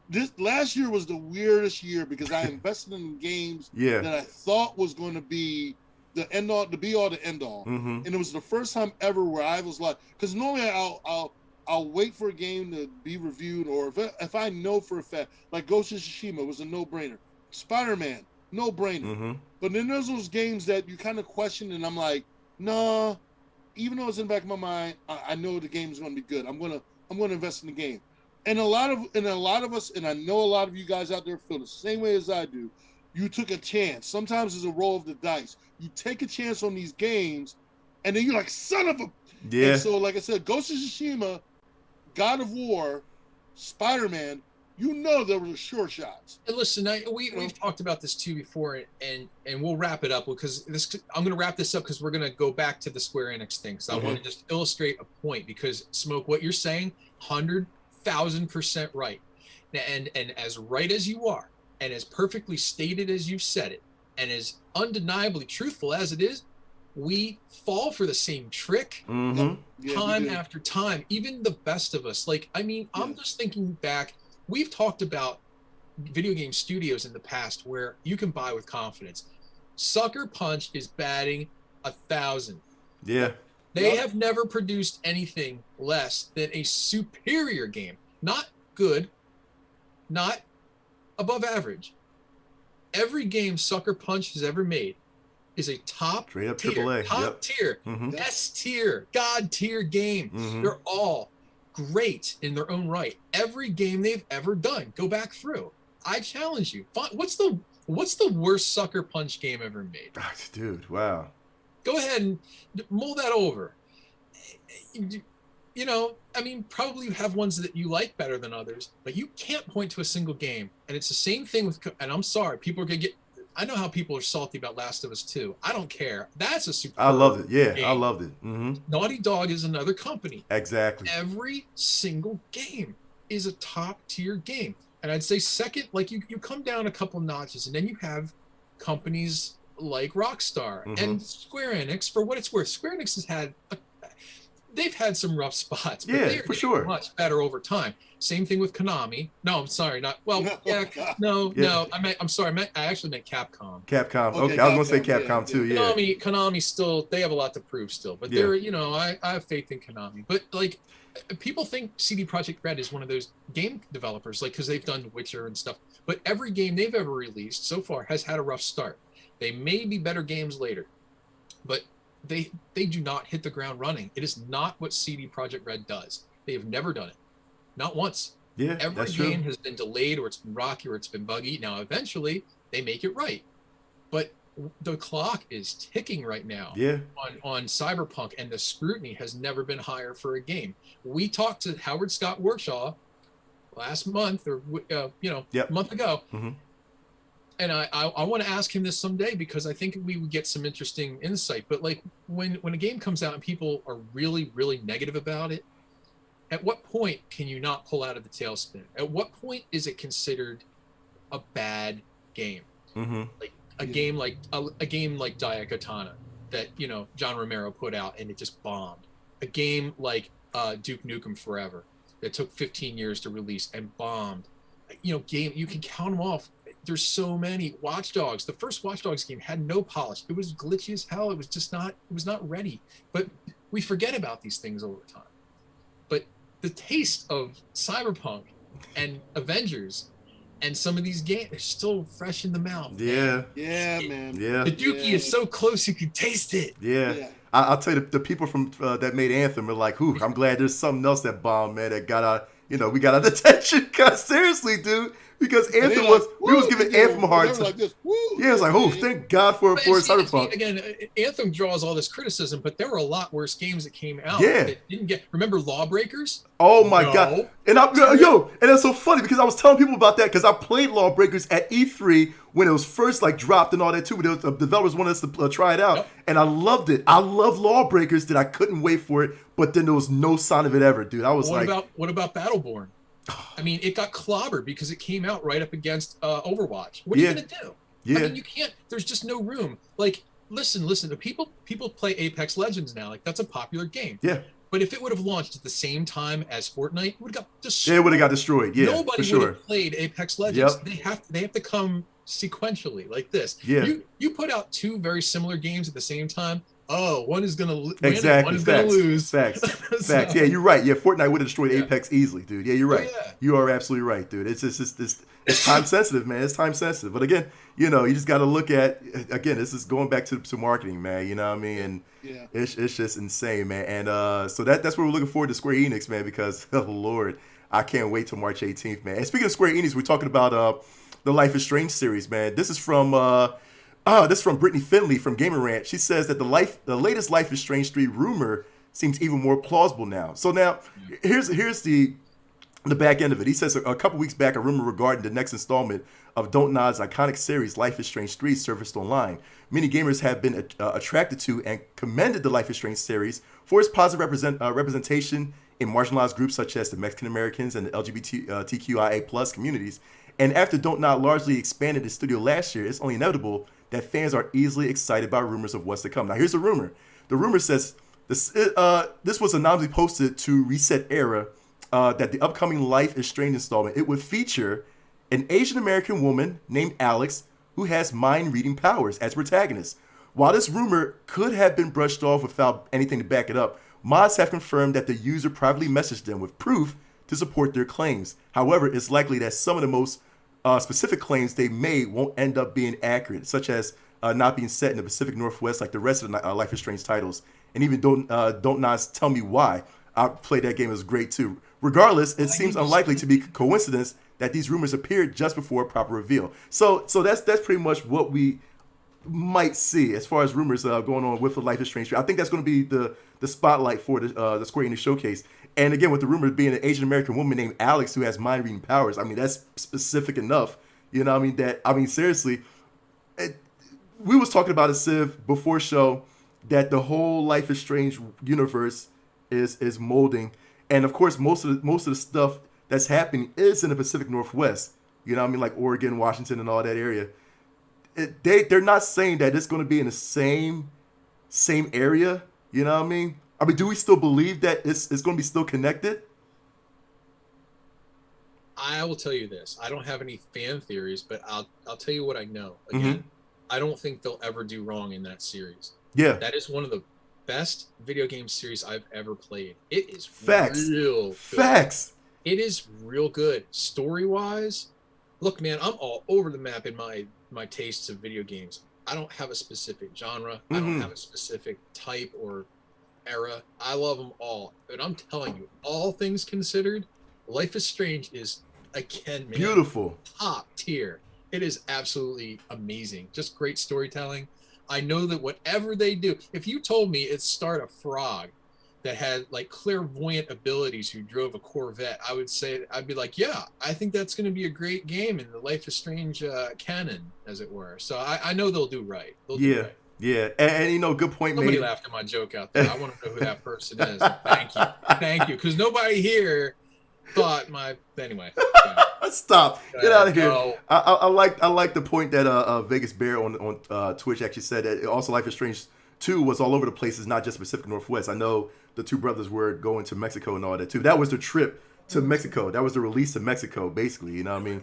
[SPEAKER 1] This last year was the weirdest year because I invested in games that I thought was going to be the end all, the be all, the end all, and it was the first time ever where I was like, because normally I'll wait for a game to be reviewed, or if I know for a fact, like Ghost of Tsushima was a no-brainer, Spider-Man, no-brainer, but then there's those games that you kind of question, and I'm like, nah, even though it's in the back of my mind, I know the game is going to be good. I'm gonna invest in the game. And a lot of us, and I know a lot of you guys out there feel the same way as I do. You took a chance. Sometimes it's a roll of the dice. You take a chance on these games, and then you're like, son of a.
[SPEAKER 6] Yeah.
[SPEAKER 1] And so, like I said, Ghost of Tsushima, God of War, Spider-Man, you know there were sure shots.
[SPEAKER 2] And listen, we've talked about this too before, and we'll wrap it up because I'm going to wrap this up because we're going to go back to the Square Enix thing. So I want to just illustrate a point because, Smoke, what you're saying, 100,000% right. And as right as you are, and as perfectly stated as you've said it, and as undeniably truthful as it is, we fall for the same trick time after time. Even the best of us. Like, I mean, I'm just thinking back. We've talked about video game studios in the past where you can buy with confidence. Sucker Punch is batting 1,000.
[SPEAKER 6] Yeah.
[SPEAKER 2] They have never produced anything less than a superior game. Not good, not above average. Every game Sucker Punch has ever made is a top
[SPEAKER 6] straight up
[SPEAKER 2] tier,
[SPEAKER 6] AAA.
[SPEAKER 2] top tier, best tier, god tier game. They're all great in their own right. Every game they've ever done. Go back through. I challenge you. What's the worst Sucker Punch game ever made?
[SPEAKER 6] Dude, wow.
[SPEAKER 2] Go ahead and mull that over. You know, I mean, probably you have ones that you like better than others, but you can't point to a single game. And it's the same thing with, and I'm sorry, people are going to get, I know how people are salty about Last of Us 2. I don't care. That's a super.
[SPEAKER 6] I loved it. Yeah,
[SPEAKER 2] game.
[SPEAKER 6] I loved it.
[SPEAKER 2] Naughty Dog is another company.
[SPEAKER 6] Exactly.
[SPEAKER 2] Every single game is a top tier game. And I'd say second, like you come down a couple notches, and then you have companies like Rockstar and Square Enix. For what it's worth, Square Enix they've had some rough spots, but they're
[SPEAKER 6] for sure.
[SPEAKER 2] much better over time. Same thing with Konami. No, I'm sorry, not well. Yeah, no. I'm sorry. I actually meant Capcom.
[SPEAKER 6] Capcom. Okay, I was gonna say Capcom too. Yeah.
[SPEAKER 2] Konami still, they have a lot to prove still, but they're, I have faith in Konami. But like, people think CD Projekt Red is one of those game developers, like, because they've done Witcher and stuff. But every game they've ever released so far has had a rough start. They may be better games later, but they do not hit the ground running. It is not what CD Projekt Red does. They have never done it, not once.
[SPEAKER 6] Yeah,
[SPEAKER 2] every
[SPEAKER 6] that's
[SPEAKER 2] game
[SPEAKER 6] true.
[SPEAKER 2] has been delayed, or it's been rocky, or it's been buggy. Now eventually they make it right, but the clock is ticking right now.
[SPEAKER 6] Yeah.
[SPEAKER 2] On Cyberpunk, and the scrutiny has never been higher for a game. We talked to Howard Scott Warshaw last month, or a month ago. And I want to ask him this someday, because I think we would get some interesting insight. But like, when a game comes out and people are really, really negative about it, at what point can you not pull out of the tailspin? At what point is it considered a bad game? Like a game like Daikatana that John Romero put out and it just bombed. A game like Duke Nukem Forever that took 15 years to release and bombed. You can count them off. There's so many. Watch Dogs. The first Watch Dogs game had no polish. It was glitchy as hell. It was just not. It was not ready. But we forget about these things over time. But the taste of Cyberpunk and Avengers and some of these games are still fresh in the mouth.
[SPEAKER 1] Man.
[SPEAKER 2] The Dookie is so close you can taste it.
[SPEAKER 6] I'll tell you, the people from that made Anthem are like, "Ooh, I'm glad there's something else that bombed, man. That got our, we got our attention." Cause seriously, dude. Because Anthem we was giving Anthem a hard time.
[SPEAKER 1] Like this,
[SPEAKER 6] yeah, it's like, oh, thank God for Cyberpunk.
[SPEAKER 2] Again, Anthem draws all this criticism, but there were a lot worse games that came out that didn't get. Remember Lawbreakers?
[SPEAKER 6] Oh my God! And and it's so funny because I was telling people about that because I played Lawbreakers at E3 when it was first like dropped and all that too. The developers wanted us to try it out, and I loved it. I love Lawbreakers that I couldn't wait for it, but then there was no sign of it ever, dude. I was
[SPEAKER 2] what about Battleborn? I mean, it got clobbered because it came out right up against Overwatch. What are you going to do?
[SPEAKER 6] Yeah.
[SPEAKER 2] I mean, you can't. There's just no room. Like, listen. The people play Apex Legends now. Like, that's a popular game.
[SPEAKER 6] Yeah.
[SPEAKER 2] But if it would have launched at the same time as Fortnite, it would have got destroyed.
[SPEAKER 6] Yeah, it would have got destroyed. Yeah,
[SPEAKER 2] nobody would have played Apex Legends. They have to come sequentially like this.
[SPEAKER 6] Yeah.
[SPEAKER 2] You put out two very similar games at the same time. Oh, one is going to win,
[SPEAKER 6] exactly.
[SPEAKER 2] one is going to lose.
[SPEAKER 6] Facts. Yeah, you're right. Yeah, Fortnite would have destroyed Apex easily, dude. Yeah, you're right. You are absolutely right, dude. It's just it's time sensitive, man. It's time sensitive. But again, you just got to look at, again, this is going back to marketing, man. You know what I mean? And it's just insane, man. And so that's what we're looking forward to Square Enix, man, because, oh, Lord, I can't wait till March 18th, man. And speaking of Square Enix, we're talking about the Life is Strange series, man. This is from Brittany Finley from Gamer Rant. She says that the latest Life is Strange 3 rumor seems even more plausible now. So now, here's the back end of it. He says a couple weeks back, a rumor regarding the next installment of Don't Nod's iconic series, Life is Strange 3, surfaced online. Many gamers have been attracted to and commended the Life is Strange series for its positive representation in marginalized groups such as the Mexican Americans and the LGBTQIA+ communities. And after Don't Nod largely expanded its studio last year, it's only inevitable that fans are easily excited by rumors of what's to come. Now, here's the rumor. The rumor says this was anonymously posted to Reset Era that the upcoming Life is Strange installment, it would feature an Asian American woman named Alex who has mind-reading powers as protagonist. While this rumor could have been brushed off without anything to back it up, mods have confirmed that the user privately messaged them with proof to support their claims. However, it's likely that some of the most specific claims they made won't end up being accurate, such as not being set in the Pacific Northwest like the rest of the Life is Strange titles. And even Don't Not Tell Me Why. I played that game, it was great too. Regardless, it seems unlikely to be coincidence that these rumors appeared just before a proper reveal. So that's pretty much what we might see as far as rumors going on with the Life is Strange. I think that's going to be the spotlight for the Square Enix showcase. And again, with the rumor being an Asian American woman named Alex who has mind reading powers, I mean, that's specific enough. You know what I mean? Seriously, we was talking about it, Civ, before show, that the whole Life is Strange universe is molding. And of course, most of the stuff that's happening is in the Pacific Northwest. You know what I mean? Like Oregon, Washington, and all that area. They're not saying that it's going to be in the same area. You know what I mean? I mean, do we still believe that it's going to be still connected?
[SPEAKER 2] I will tell you this. I don't have any fan theories, but I'll tell you what I know. Again, I don't think they'll ever do wrong in that series.
[SPEAKER 6] Yeah.
[SPEAKER 2] That is one of the best video game series I've ever played. It is
[SPEAKER 6] Facts.
[SPEAKER 2] real good.
[SPEAKER 6] Facts.
[SPEAKER 2] It is real good. Story-wise, look, man, I'm all over the map in my tastes of video games. I don't have a specific genre. I don't have a specific type or era. I love them all. But I'm telling you, all things considered, Life is Strange is, again, man,
[SPEAKER 6] Beautiful.
[SPEAKER 2] top tier. It is absolutely amazing. Just great storytelling. I know that whatever they do, if you told me it starred a frog that had like clairvoyant abilities who drove a Corvette, I'd be like, yeah, I think that's going to be a great game in the Life is Strange canon, as it were. So I know they'll do right. They'll do right.
[SPEAKER 6] Yeah, and you know, good point,
[SPEAKER 2] Somebody
[SPEAKER 6] mate.
[SPEAKER 2] laughed at my joke out there. I want to know who that person is. Thank you, because nobody here thought anyway. Yeah.
[SPEAKER 6] Stop. Get out of here.
[SPEAKER 2] No.
[SPEAKER 6] I like the point that Vegas Bear on Twitch actually said that also Life is Strange 2 was all over the place. It's not just Pacific Northwest. I know the two brothers were going to Mexico and all that too. That was the trip to Mexico. That was the release to Mexico, basically. You know what I mean?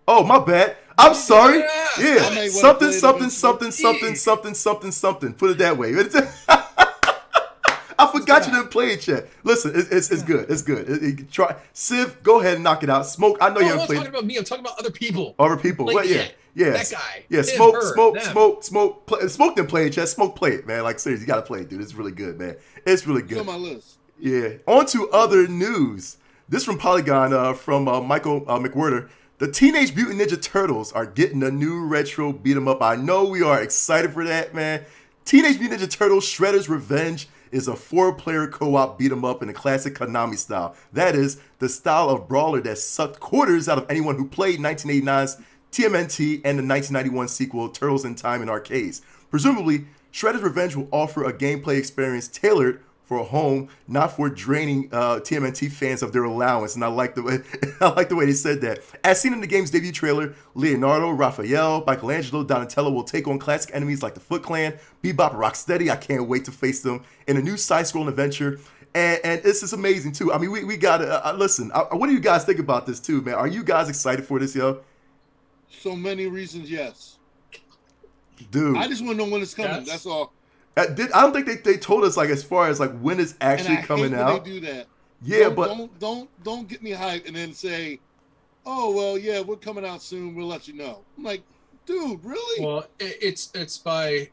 [SPEAKER 6] Oh, my bad. I'm sorry. Yeah. Something. Put it that way. I forgot you didn't play it yet. Listen, it's good. It's good. Try Civ. Go ahead and knock it out. Smoke. I know you haven't played.
[SPEAKER 2] I'm not talking about me. I'm talking about other people.
[SPEAKER 6] Other people.
[SPEAKER 2] Like,
[SPEAKER 6] Well, yeah.
[SPEAKER 2] that guy.
[SPEAKER 6] Yeah.
[SPEAKER 2] Him,
[SPEAKER 6] Smoke. Smoke didn't play it yet. Smoke, play it, man. Like seriously, you gotta play it, dude. It's really good, man. It's really good.
[SPEAKER 1] It's on my list.
[SPEAKER 6] Yeah. On to other news. This from Polygon, from Michael McWhirter. The Teenage Mutant Ninja Turtles are getting a new retro beat 'em up. I know we are excited for that, man. Teenage Mutant Ninja Turtles Shredder's Revenge is a 4-player co-op beat 'em up in the classic Konami style. That is the style of brawler that sucked quarters out of anyone who played 1989's TMNT and the 1991 sequel Turtles in Time in arcades. Presumably, Shredder's Revenge will offer a gameplay experience tailored for a home, not for draining TMNT fans of their allowance. And I like the way they said that. As seen in the game's debut trailer, Leonardo, Raphael, Michelangelo, Donatello will take on classic enemies like the Foot Clan, Bebop, Rocksteady. I can't wait to face them in a new side-scrolling adventure. And this is amazing too. I mean, we got to listen. What do you guys think about this too, man? Are you guys excited for this, yo?
[SPEAKER 1] So many reasons, yes.
[SPEAKER 6] Dude,
[SPEAKER 1] I just want to know when it's coming. That's all.
[SPEAKER 6] I don't think they told us like as far as like when it's actually coming out.
[SPEAKER 1] They do that.
[SPEAKER 6] Yeah,
[SPEAKER 1] don't get me hyped and then say, oh well, yeah, we're coming out soon. We'll let you know. I'm like, dude, really?
[SPEAKER 2] Well, it's by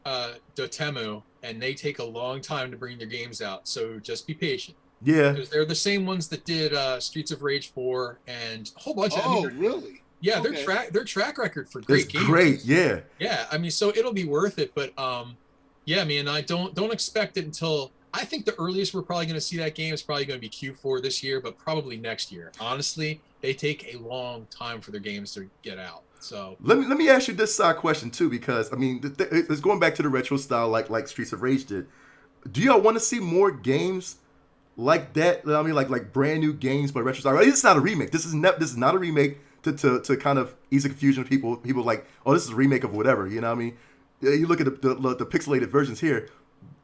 [SPEAKER 2] Dotemu, and they take a long time to bring their games out. So just be patient.
[SPEAKER 6] Yeah,
[SPEAKER 2] because they're the same ones that did Streets of Rage 4 and a whole bunch of.
[SPEAKER 1] Oh, really?
[SPEAKER 2] Yeah,
[SPEAKER 1] okay.
[SPEAKER 2] their track record for great games.
[SPEAKER 6] Great, yeah.
[SPEAKER 2] Yeah, I mean, so it'll be worth it, but yeah, man, I don't expect it until I think the earliest we're probably going to see that game is probably going to be Q4 this year, but probably next year. Honestly, they take a long time for their games to get out. So
[SPEAKER 6] let me ask you this side question too, because I mean, it's going back to the retro style, like Streets of Rage did. Do y'all want to see more games like that? I mean, like brand new games but retro style. It's not a remake. This is not a remake to kind of ease the confusion of people. People like, oh, this is a remake of whatever. You know what I mean? You look at the pixelated versions here.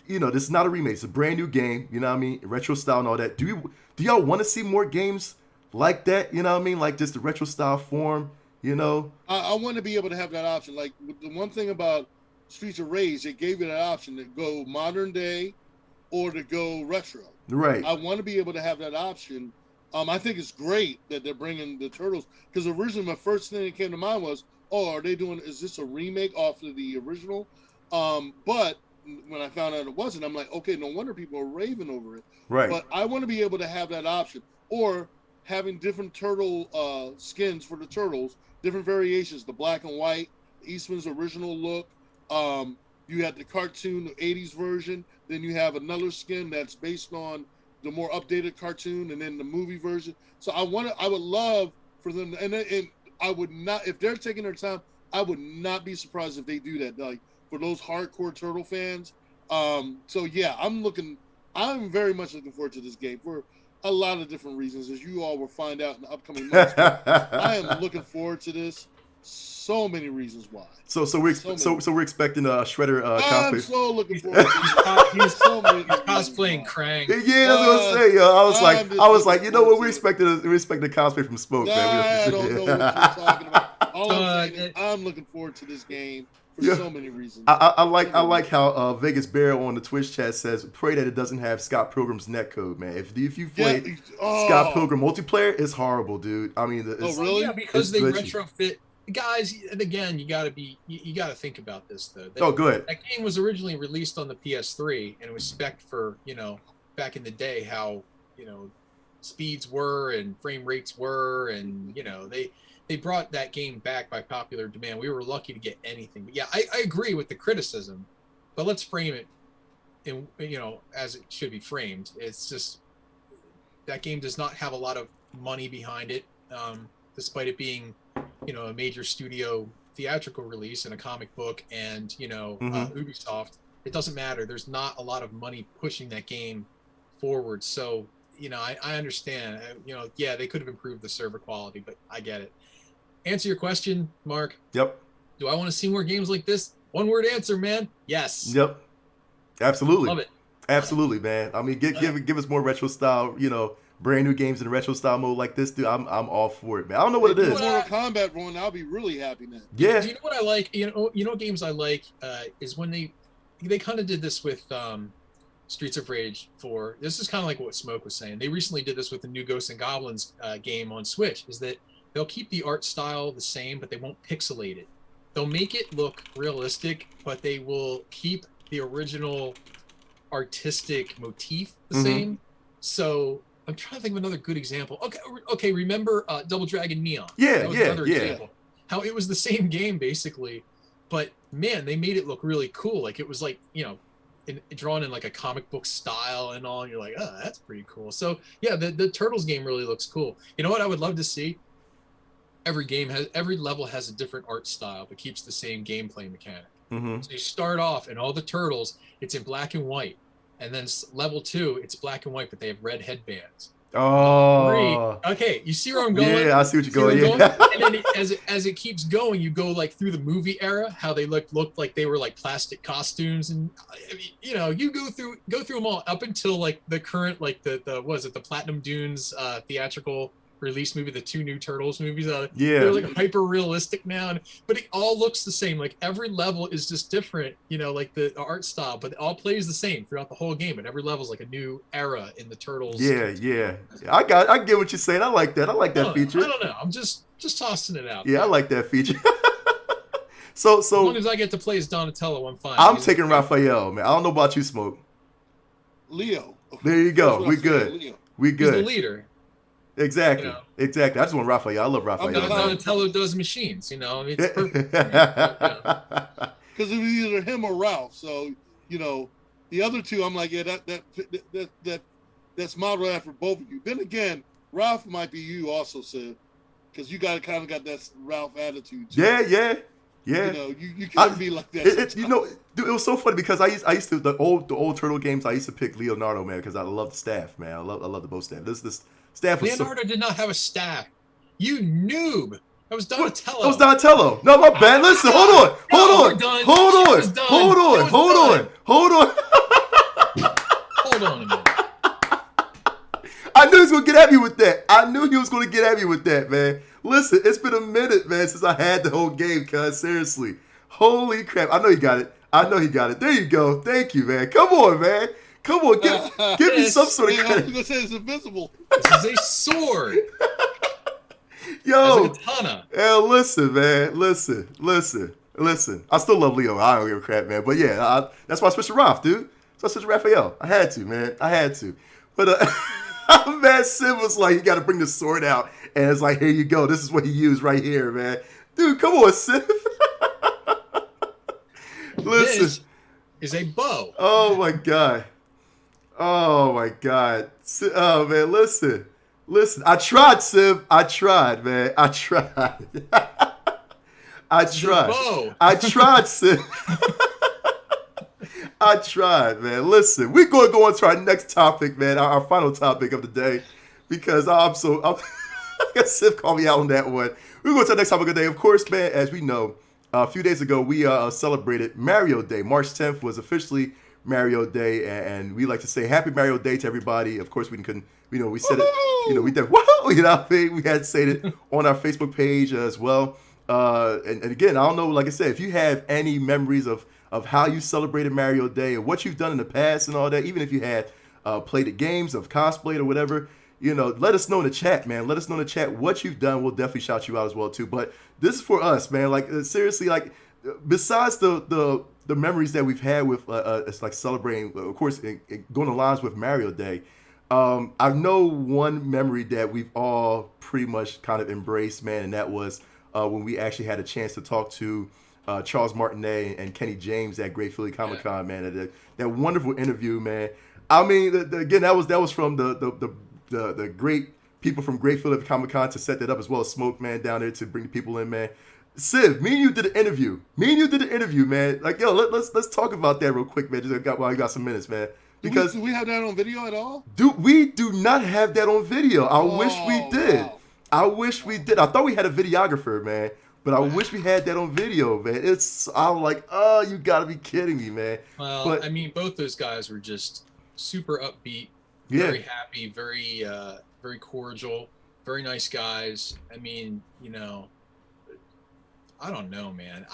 [SPEAKER 6] You know, this is not a remake. It's a brand new game. You know what I mean? Retro style and all that. Do y'all want to see more games like that? You know what I mean? Like just the retro style form. You know,
[SPEAKER 1] I want to be able to have that option. Like the one thing about Streets of Rage, they gave you that option to go modern day or to go retro.
[SPEAKER 6] Right.
[SPEAKER 1] I want to be able to have that option. I think it's great that they're bringing the Turtles, because originally my first thing that came to mind was, oh, is this a remake off of the original? But when I found out it wasn't, I'm like, okay, no wonder people are raving over it.
[SPEAKER 6] Right.
[SPEAKER 1] But I want to be able to have that option, or having different turtle skins for the Turtles, different variations, the black and white, Eastman's original look. You had the cartoon, the 80s version. Then you have another skin that's based on the more updated cartoon, and then the movie version. So I would love for them, and I would not, if they're taking their time, I would not be surprised if they do that. Like for those hardcore Turtle fans. So yeah, I'm very much looking forward to this game. For a lot of different reasons, as you all will find out in the upcoming months. I am looking forward to this. So many reasons why.
[SPEAKER 6] So we're expecting a Shredder cosplay.
[SPEAKER 1] I'm so looking forward to this.
[SPEAKER 2] He's cosplaying Krang.
[SPEAKER 6] Yeah, that's what I'm saying. Yo, I was like, you know what? We expected a cosplay from Smoke, man.
[SPEAKER 1] I don't know what you're talking about. All I'm saying is I'm looking forward to this game for so many reasons.
[SPEAKER 6] I like how Vegas Bear on the Twitch chat says, pray that it doesn't have Scott Pilgrim's netcode, man. If you play Scott Pilgrim multiplayer, it's horrible, dude. I mean,
[SPEAKER 1] really?
[SPEAKER 2] Yeah, because they
[SPEAKER 6] glitchy.
[SPEAKER 2] retrofit. Guys, and again, you got to think about this though.
[SPEAKER 6] Go ahead.
[SPEAKER 2] That game was originally released on the PS3, and it was spec'd for back in the day how speeds were and frame rates were, and they brought that game back by popular demand. We were lucky to get anything. But yeah, I agree with the criticism, but let's frame it in as it should be framed. It's just that game does not have a lot of money behind it, despite it being a major studio theatrical release and a comic book and Ubisoft. It doesn't matter. There's not a lot of money pushing that game forward. So I understand. Yeah, they could have improved the server quality, but I get it. Answer your question, Mark.
[SPEAKER 6] Yep.
[SPEAKER 2] Do I want to see more games like this? One word answer, man. Yes.
[SPEAKER 6] Yep. Absolutely.
[SPEAKER 2] Love it.
[SPEAKER 6] Absolutely, man. I mean, give us more retro style, brand new games in retro style mode like this, dude. I'm all for it, man. I don't know what it is.
[SPEAKER 1] Mortal Kombat one, I'll be really happy now.
[SPEAKER 6] Yeah.
[SPEAKER 2] Do you know what I like? Games I like is when they kind of did this with Streets of Rage 4. This is kind of like what Smoke was saying. They recently did this with the new Ghosts and Goblins game on Switch. Is that they'll keep the art style the same, but they won't pixelate it. They'll make it look realistic, but they will keep the original artistic motif the same. So I'm trying to think of another good example. Okay. Remember Double Dragon Neon?
[SPEAKER 6] Yeah.
[SPEAKER 2] Example. How it was the same game basically, but man, they made it look really cool. Like it was like drawn in like a comic book style and all. And you're like, oh, that's pretty cool. So yeah, the Turtles game really looks cool. You know what I would love to see? Every level has a different art style, but keeps the same gameplay mechanic. So you start off and all the turtles, it's in black and white. And then level 2, it's black and white, but they have red headbands.
[SPEAKER 6] Oh.
[SPEAKER 2] Okay, you see where I'm going?
[SPEAKER 6] Yeah, I see what you're going. Yeah.
[SPEAKER 2] And then as it keeps going, you go like through the movie era, how they looked like they were like plastic costumes, and I mean, you go through them all up until like the current like the Platinum Dunes theatrical release movie, the 2 new Turtles movies. They're like hyper realistic now, but it all looks the same. Like every level is just different, like the art style, but it all plays the same throughout the whole game. And every level is like a new era in the Turtles.
[SPEAKER 6] Yeah. I get what you're saying. I like that. I like that feature.
[SPEAKER 2] I don't know. I'm just tossing it out.
[SPEAKER 6] Yeah, I like that feature. So
[SPEAKER 2] as long as I get to play as Donatello, I'm fine.
[SPEAKER 6] I'm taking Raphael, man. I don't know about you, Smoke.
[SPEAKER 1] Leo.
[SPEAKER 6] There you go. We good.
[SPEAKER 1] Leo.
[SPEAKER 6] We good.
[SPEAKER 2] He's the leader.
[SPEAKER 6] Exactly. Exactly. I just want Raphael. I love Raphael.
[SPEAKER 2] Donatello does machines. It's perfect.
[SPEAKER 1] Because it was either him or Ralph. So the other two, I'm like, yeah, that's modeled after both of you. Then again, Ralph might be you also, Sid, because you got that Ralph attitude too.
[SPEAKER 6] Yeah.
[SPEAKER 1] You can't be like that.
[SPEAKER 6] Dude, it was so funny because I used to the old Turtle games. I used to pick Leonardo, man, because I love the staff, man. I love the bow staff. This staff was
[SPEAKER 2] Leonardo did not have a staff. You noob. That was Donatello.
[SPEAKER 6] That was Donatello. No, my bad. Listen, hold on.
[SPEAKER 2] Hold on a minute.
[SPEAKER 6] I knew he was gonna get at me with that. Man. Listen, it's been a minute, man, since I had the whole game, cuz. Seriously. Holy crap. I know he got it. There you go. Thank you, man. Come on, man. Come on, give me some sort of credit.
[SPEAKER 1] I was gonna say it's invincible.
[SPEAKER 2] This is a sword.
[SPEAKER 6] Yo.
[SPEAKER 2] It's a katana.
[SPEAKER 6] Yeah, listen, man. Listen. I still love Leo. I don't give a crap, man. But yeah, that's why I switched to Raph, dude. So I switched to Raphael. I had to, man. But I'm mad. Sid was like, you got to bring the sword out. And it's like, here you go. This is what he used right here, man. Dude, come on, Sid. Listen.
[SPEAKER 2] This is a bow.
[SPEAKER 6] Oh, my God. Oh, man, listen. I tried, Sim. I tried, man. I tried, Sim. I tried, man. Listen, we're going to go on to our next topic, man. Our final topic of the day, because I'm I guess Sif called me out on that one. We're going to the next topic of the day. Of course, man, as we know, a few days ago, we celebrated Mario Day. March 10th was officially Mario Day, and we like to say Happy Mario Day to everybody. Of course, we couldn't, we said it, we did, whoa, what I mean? We had to say it on our Facebook page as well. And again, I don't know, like I said, if you have any memories of how you celebrated Mario Day or what you've done in the past and all that, even if you had played the games of cosplayed or whatever, let us know in the chat, man. Let us know in the chat what you've done. We'll definitely shout you out as well, too. But this is for us, man. Like, seriously, like, besides the memories that we've had with it's like celebrating, of course, going to lines with Mario Day, I know one memory that we've all pretty much kind of embraced, man, and that was when we actually had a chance to talk to Charles Martinet and Kenny James at Great Philly Comic Con, man. That wonderful interview, man. I mean, again, that was from the great people from Great Philly Comic Con to set that up, as well as Smoke, man, down there to bring the people in, man. Civ, me and you did an interview. Man. Like, yo, let's talk about that real quick, man. While you got some minutes, man. Because
[SPEAKER 1] do we have that on video at all?
[SPEAKER 6] We do not have that on video. I wish we did.
[SPEAKER 1] Wow.
[SPEAKER 6] I wish we did. I thought we had a videographer, man. But I wish we had that on video, man. I'm like, oh, you gotta be kidding me, man.
[SPEAKER 2] Well,
[SPEAKER 6] but,
[SPEAKER 2] I mean, both those guys were just super upbeat, very happy, very cordial, very nice guys. I mean, I don't know, man.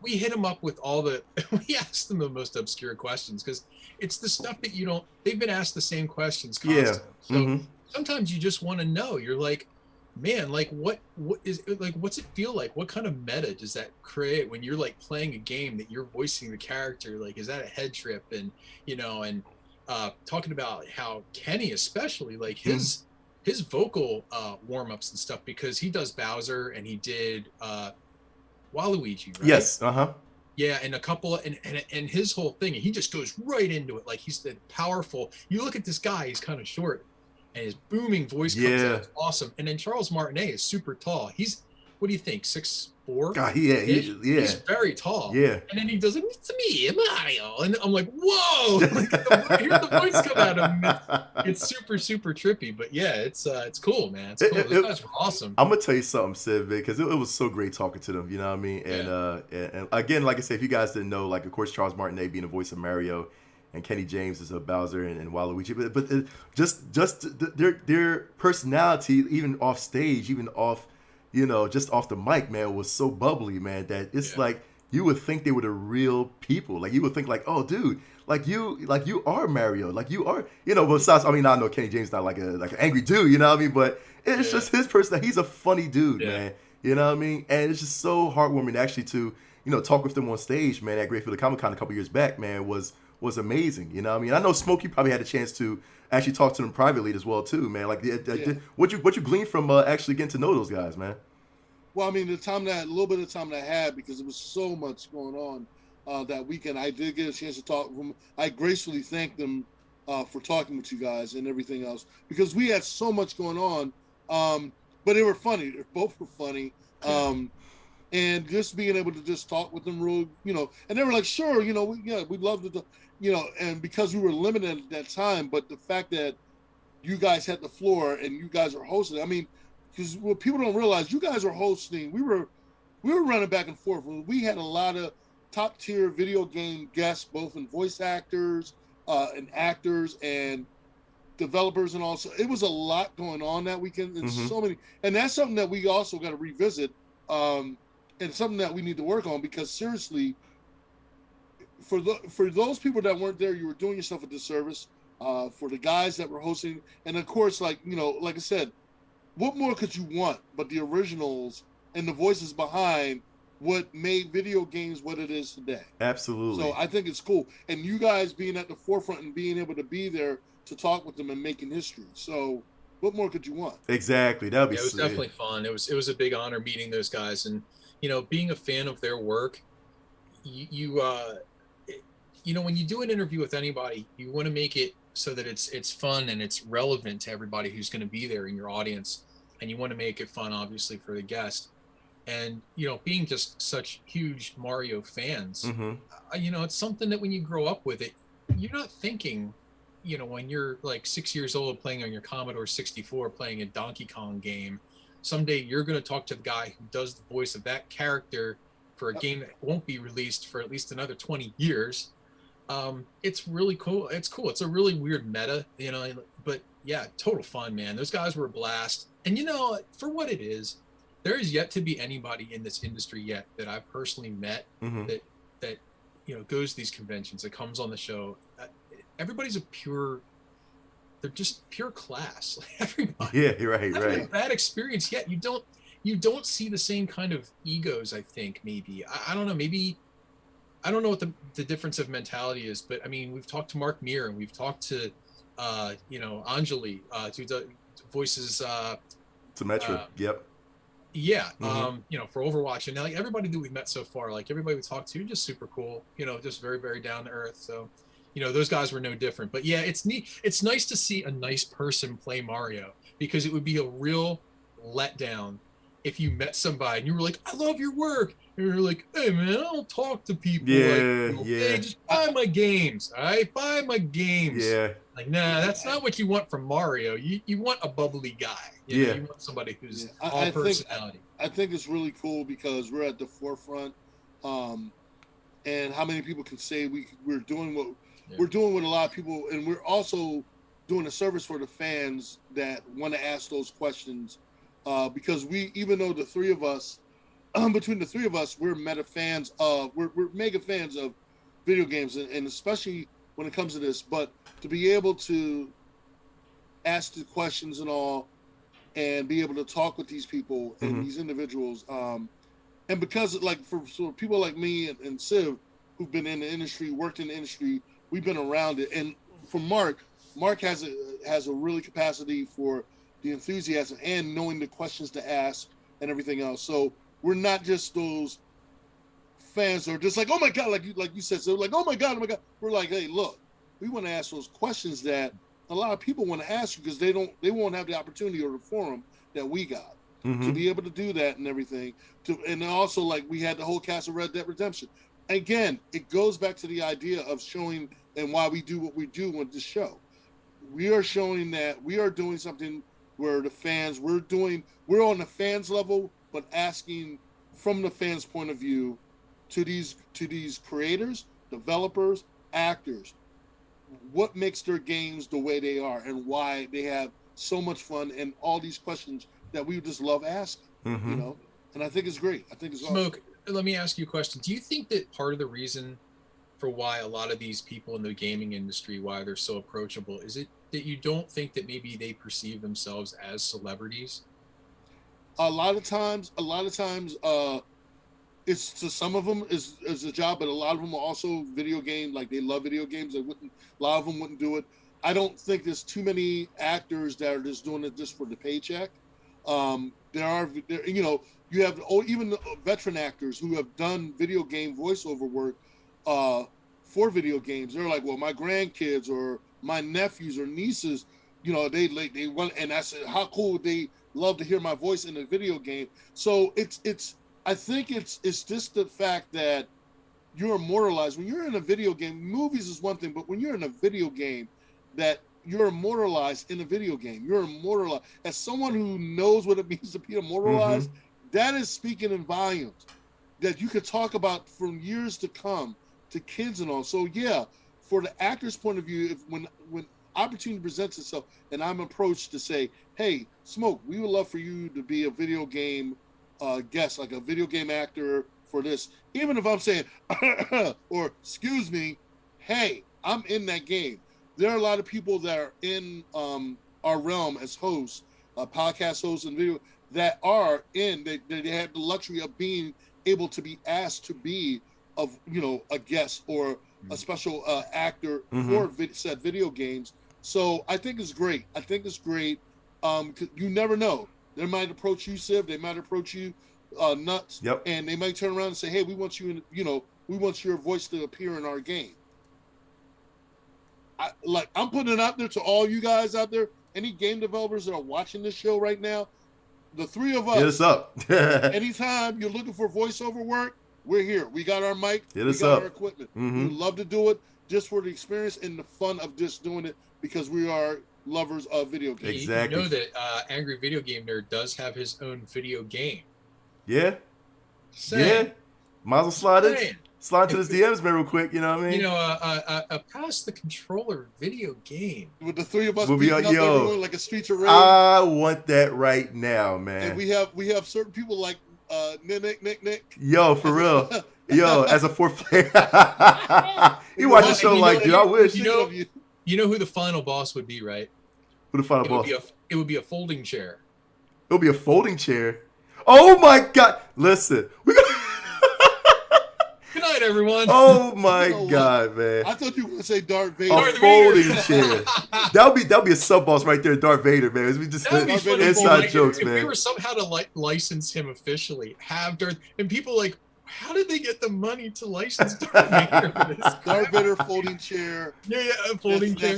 [SPEAKER 2] We hit them up with all we asked them the most obscure questions, because it's the stuff that they've been asked the same questions constantly. So sometimes you just want to know. You're like, man, like what is it, like, what's it feel like? What kind of meta does that create when you're like playing a game that you're voicing the character? Like, is that a head trip? And talking about how Kenny, especially, like his vocal warm-ups and stuff, because he does Bowser and he did Waluigi, right?
[SPEAKER 6] Yes.
[SPEAKER 2] Yeah, and a couple and his whole thing, and he just goes right into it. Like, he's the powerful. You look at this guy; he's kind of short, and his booming voice comes out. It's awesome. And then Charles Martinet is super tall. He's, what do you think, 6'4"?
[SPEAKER 6] God, he's
[SPEAKER 2] very tall.
[SPEAKER 6] Yeah.
[SPEAKER 2] And then he does, it's me, Mario. And I'm like, whoa! Like, hear the voice come out of him. It's super, super trippy. But yeah, it's cool, man. It's cool. Those guys were awesome.
[SPEAKER 6] I'm gonna tell you something, Sid, because it was so great talking to them. You know what I mean? And again, like I said, if you guys didn't know, like, of course, Charles Martinet being the voice of Mario, and Kenny James is a Bowser and Waluigi, but just their personality, even off stage, even off, just off the mic, man, was so bubbly, man, that it's like you would think they were the real people. Like, you would think, like, oh, dude, like you are Mario, like you are, besides, I mean, I know Kenny James not like an angry dude, you know what I mean, but it's just his personality. He's a funny dude, man, you know what I mean, and it's just so heartwarming actually to talk with them on stage, man, at Great Philly Comic Con a couple years back, man, was amazing. You know what I mean? I know Smokey probably had a chance to actually talk to them privately as well too, man. Like, what you gleaned from actually getting to know those guys, man?
[SPEAKER 1] Well, I mean, a little bit of time that I had, because there was so much going on that weekend. I did get a chance to talk with them. I gracefully thanked them for talking with you guys and everything else, because we had so much going on. But they were funny. They both were funny. And just being able to just talk with them real, and they were like, sure, we'd love to, and because we were limited at that time, but the fact that you guys had the floor and you guys are hosting, I mean, because what people don't realize, you guys are hosting, we were running back and forth. We had a lot of top tier video game guests, both in voice actors and actors and developers, and also it was a lot going on that weekend, and so many, and that's something that we also got to revisit. And something that we need to work on, because seriously, for those people that weren't there, you were doing yourself a disservice. For the guys that were hosting, and of course, like I said, what more could you want but the originals and the voices behind what made video games what it is today?
[SPEAKER 6] Absolutely.
[SPEAKER 1] So I think it's cool, and you guys being at the forefront and being able to be there to talk with them and making history. So what more could you want?
[SPEAKER 6] Exactly. That'd be.
[SPEAKER 2] It was definitely fun. It was a big honor meeting those guys, and being a fan of their work, you when you do an interview with anybody, you want to make it so that it's fun and it's relevant to everybody who's going to be there in your audience, and you want to make it fun, obviously, for the guest. And being just such huge Mario fans,
[SPEAKER 6] Mm-hmm.
[SPEAKER 2] it's something that when you grow up with it, you're not thinking, when you're like 6 years old playing on your Commodore 64, playing a Donkey Kong game, someday you're going to talk to the guy who does the voice of that character for a game that won't be released for at least another 20 years. It's really cool. It's cool. It's a really weird meta, but yeah, total fun, man. Those guys were a blast. And for what it is, there is yet to be anybody in this industry yet that I've personally met
[SPEAKER 6] Mm-hmm.
[SPEAKER 2] that goes to these conventions, that comes on the show. Everybody's they're just pure class. Like everybody.
[SPEAKER 6] Yeah, right,
[SPEAKER 2] I haven't had
[SPEAKER 6] right.
[SPEAKER 2] a bad experience yet. You don't see the same kind of egos, I think, maybe. I don't know, maybe I don't know what the difference of mentality is, but I mean, we've talked to Mark Meir and we've talked to Anjali, who voices
[SPEAKER 6] Symmetra. Yep.
[SPEAKER 2] yeah,
[SPEAKER 6] Mm-hmm.
[SPEAKER 2] for Overwatch, and like everybody that we've met so far, like everybody we talked to, just super cool, just very, very down to earth. So, those guys were no different. But yeah, it's neat. It's nice to see a nice person play Mario, because it would be a real letdown if you met somebody and you were like, I love your work. And you're like, hey man, I don't talk to people.
[SPEAKER 6] Yeah,
[SPEAKER 2] like,
[SPEAKER 6] yeah.
[SPEAKER 2] Hey, just buy my games. All right, buy my games.
[SPEAKER 6] Yeah.
[SPEAKER 2] Like, nah, that's not what you want from Mario. You want a bubbly guy. You want somebody who's all personality.
[SPEAKER 1] I think it's really cool because we're at the forefront, and how many people can say we're doing what we're doing with a lot of people, and we're also doing a service for the fans that want to ask those questions, because even though the three of us, between the three of us, we're mega fans of video games, and especially when it comes to this, but to be able to ask the questions and all, and be able to talk with these people and
[SPEAKER 6] Mm-hmm.
[SPEAKER 1] these individuals, and because like for people like me and Civ, who've been in the industry, worked in the industry, we've been around it. And for Mark has a really capacity for the enthusiasm and knowing the questions to ask and everything else. So we're not just those fans that are just like, oh my god, like you said, so like, oh my god. We're like, hey, look, we want to ask those questions that a lot of people want to ask because they won't have the opportunity or the forum that we got.
[SPEAKER 6] Mm-hmm.
[SPEAKER 1] To be able to do that and everything. And also, like, we had the whole cast of Red Dead Redemption. Again, it goes back to the idea of showing and why we do what we do with the show. We are showing that we are doing something where the fans, we're on the fans level, but asking from the fans' point of view to these creators, developers, actors, what makes their games the way they are and why they have so much fun, and all these questions that we just love asking,
[SPEAKER 6] Mm-hmm.
[SPEAKER 1] And I think it's great. I think it's
[SPEAKER 2] Smoke, let me ask you a question. Do you think that part of the reason for why a lot of these people in the gaming industry, why they're so approachable, is it that you don't think that maybe they perceive themselves as celebrities?
[SPEAKER 1] A lot of times, it's to some of them is a job, but a lot of them are also video game. Like, they love video games. A lot of them wouldn't do it. I don't think there's too many actors that are just doing it just for the paycheck. You have even veteran actors who have done video game voiceover work for video games. They're like, well, my grandkids or my nephews or nieces, they want, and I said, how cool would they love to hear my voice in a video game? So I think it's just the fact that you're immortalized when you're in a video game. Movies is one thing, but when you're in a video game, that you're immortalized in a video game. You're immortalized as someone who knows what it means to be immortalized.
[SPEAKER 6] Mm-hmm.
[SPEAKER 1] That is speaking in volumes that you could talk about from years to come to kids and all. So yeah, for the actor's point of view, when opportunity presents itself and I'm approached to say, hey, Smoke, we would love for you to be a video game guest, like a video game actor for this. Even if I'm saying, or excuse me, hey, I'm in that game. There are a lot of people that are in our realm as hosts, podcast hosts and video, that are in, they have the luxury of being able to be asked to be a guest or a special actor for said video games. So I think it's great. You never know. They might approach you, Civ. They might approach you, Nuts.
[SPEAKER 6] Yep.
[SPEAKER 1] And they might turn around and say, hey, we want you we want your voice to appear in our game. I'm putting it out there to all you guys out there, any game developers that are watching this show right now. the three of
[SPEAKER 6] Hit us
[SPEAKER 1] us.
[SPEAKER 6] up.
[SPEAKER 1] Anytime you're looking for voiceover work, we're here. We got our mic.
[SPEAKER 6] Hit
[SPEAKER 1] we
[SPEAKER 6] us
[SPEAKER 1] got
[SPEAKER 6] up.
[SPEAKER 1] our equipment.
[SPEAKER 6] Mhm.
[SPEAKER 1] We love to do it just for the experience and the fun of just doing it because we are lovers of video games.
[SPEAKER 6] Exactly.
[SPEAKER 2] You know that Angry Video Game Nerd does have his own video game.
[SPEAKER 6] Yeah.
[SPEAKER 2] Saying.
[SPEAKER 6] Yeah. Might as well slide in.
[SPEAKER 2] Saying.
[SPEAKER 6] Slide to his DMs, man, real quick. You know what I mean?
[SPEAKER 2] You know, a pass the controller video game.
[SPEAKER 1] With the three of us
[SPEAKER 6] We'll be
[SPEAKER 1] beating
[SPEAKER 6] like,
[SPEAKER 1] up
[SPEAKER 6] yo,
[SPEAKER 1] everyone like a Streets of Rage.
[SPEAKER 6] I want that right now, man.
[SPEAKER 1] And we have certain people like Nick.
[SPEAKER 6] Yo, for real. Yo, as a fourth player. You watch the show like, dude, I wish.
[SPEAKER 2] You know who the final boss would be, right?
[SPEAKER 6] Who the final boss?
[SPEAKER 2] It would be a folding chair.
[SPEAKER 6] It'll be a folding chair. Oh my God. Listen.
[SPEAKER 2] Good night, everyone.
[SPEAKER 6] Oh my God, man.
[SPEAKER 1] I thought you were gonna say Darth Vader.
[SPEAKER 6] A folding chair. That'll be a sub boss right there, Darth Vader, man. We just
[SPEAKER 2] That would be funny.
[SPEAKER 6] inside
[SPEAKER 2] Like,
[SPEAKER 6] jokes,
[SPEAKER 2] if
[SPEAKER 6] man.
[SPEAKER 2] we were somehow to license him officially, have Darth, and people like, how did they get the money to license Darth Vader for this?
[SPEAKER 1] Darth Vader folding chair.
[SPEAKER 2] Yeah, a folding chair.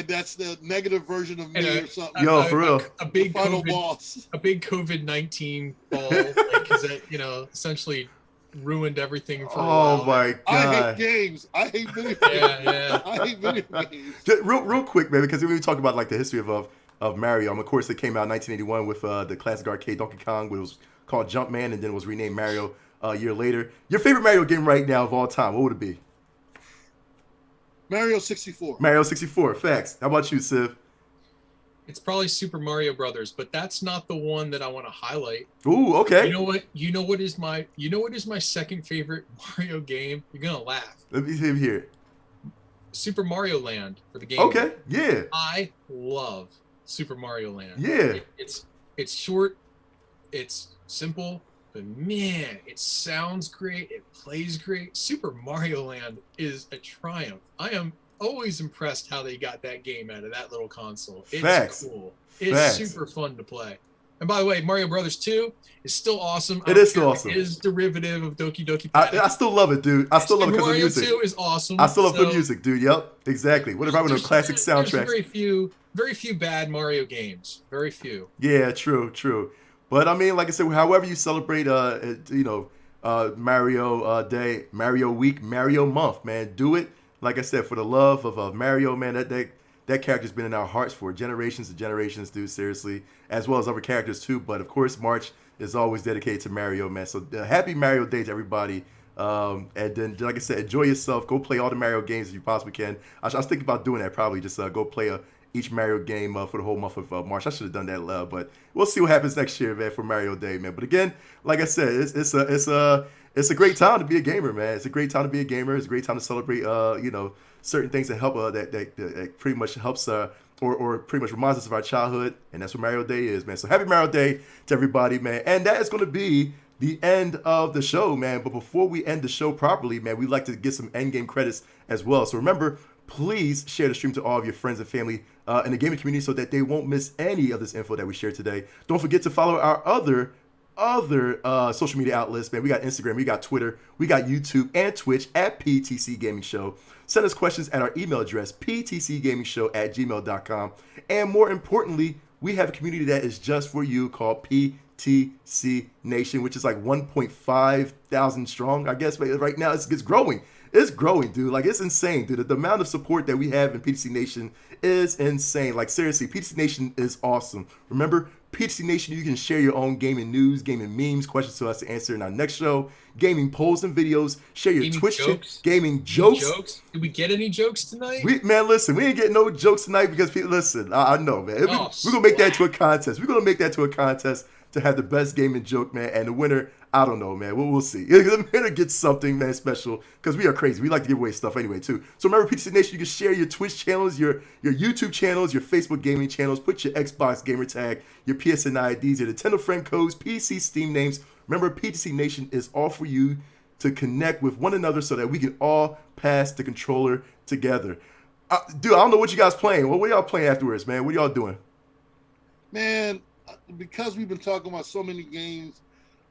[SPEAKER 1] That's the negative version of me or something.
[SPEAKER 6] Yo, for real.
[SPEAKER 2] A big
[SPEAKER 1] final
[SPEAKER 2] COVID,
[SPEAKER 1] boss.
[SPEAKER 2] A big COVID-19 ball, because that essentially ruined everything for a while.
[SPEAKER 6] Oh my
[SPEAKER 1] I
[SPEAKER 6] God.
[SPEAKER 1] hate games. I hate video games.
[SPEAKER 2] Yeah.
[SPEAKER 1] I hate video games.
[SPEAKER 6] Just real quick, man, because we talk about like the history of Mario. Of course, it came out in 1981 with the classic arcade Donkey Kong, which was called Jumpman, and then it was renamed Mario a year later. Your favorite Mario game right now of all time, what would it be?
[SPEAKER 1] Mario 64.
[SPEAKER 6] Mario 64. Facts. How about you, Civ?
[SPEAKER 2] It's probably Super Mario Brothers, but that's not the one that I want to highlight.
[SPEAKER 6] Ooh, okay.
[SPEAKER 2] You know what is my second favorite Mario game? You're gonna laugh.
[SPEAKER 6] Let me see here.
[SPEAKER 2] Super Mario Land for the game.
[SPEAKER 6] Okay. Yeah.
[SPEAKER 2] I love Super Mario Land.
[SPEAKER 6] Yeah.
[SPEAKER 2] It's short, it's simple, but man, it sounds great. It plays great. Super Mario Land is a triumph. I am always impressed how they got that game out of that little console. It's
[SPEAKER 6] Facts.
[SPEAKER 2] cool. It's
[SPEAKER 6] Facts.
[SPEAKER 2] super fun to play. And by the way, Mario Brothers 2 is still awesome.
[SPEAKER 6] It is still awesome.
[SPEAKER 2] It is derivative of Doki Doki Panic.
[SPEAKER 6] I still love it, dude. I still love it because of
[SPEAKER 2] Mario
[SPEAKER 6] music.
[SPEAKER 2] 2 is awesome.
[SPEAKER 6] I still love the
[SPEAKER 2] So,
[SPEAKER 6] music, dude. Yep. Exactly. What about a classic
[SPEAKER 2] there's
[SPEAKER 6] soundtrack?
[SPEAKER 2] very few bad Mario games. Very few.
[SPEAKER 6] Yeah, true. But I mean, like I said, however you celebrate, Mario Day, Mario Week, Mario Month, man, do it. Like I said, for the love of Mario, man, that character's been in our hearts for generations and generations, dude. Seriously, as well as other characters too. But of course, March is always dedicated to Mario, man. So happy Mario Day to everybody. And then, like I said, enjoy yourself. Go play all the Mario games if you possibly can. I was thinking about doing that probably. Just go play each Mario game for the whole month of March. I should have done that, but we'll see what happens next year, man, for Mario Day, man. But again, like I said, it's a great time to be a gamer, man. It's a great time to be a gamer. It's a great time to celebrate, certain things that help that pretty much helps or pretty much reminds us of our childhood, and that's what Mario Day is, man. So happy Mario Day to everybody, man. And that is going to be the end of the show, man. But before we end the show properly, man, we'd like to get some end game credits as well. So remember, please share the stream to all of your friends and family in the gaming community so that they won't miss any of this info that we share today. Don't forget to follow our other social media outlets, man. We got Instagram, we got Twitter, we got YouTube and Twitch at PTC Gaming Show. Send us questions at our email address, ptcgamingshow@gmail.com. And more importantly, we have a community that is just for you called PTC Nation, which is like 1.5 thousand strong, I guess. But right now, it's growing. It's growing, dude. Like, it's insane, dude. The amount of support that we have in PTC Nation is insane. Like, seriously, PTC Nation is awesome. Remember, PTC Nation, you can share your own gaming news, gaming memes, questions to us to answer in our next show, gaming polls and videos, share your
[SPEAKER 2] Gaming
[SPEAKER 6] Twitch
[SPEAKER 2] jokes?
[SPEAKER 6] gaming jokes.
[SPEAKER 2] Did we get any jokes tonight?
[SPEAKER 6] Man, listen, we ain't getting no jokes tonight because people, listen, I know, man. We're going to make that to a contest. We're going to make that to a contest to have the best gaming joke, man. And the winner, I don't know, man. We'll see. The winner gets something, man, special because we are crazy. We like to give away stuff anyway, too. So remember, PTC Nation, you can share your Twitch channels, your YouTube channels, your Facebook gaming channels. Put your Xbox gamer tag, your PSN IDs, your Nintendo friend codes, PC Steam names. Remember, PTC Nation is all for you to connect with one another so that we can all pass the controller together. Dude, I don't know what you guys playing. What are y'all playing afterwards, man? What are y'all doing?
[SPEAKER 1] Man, because we've been talking about so many games,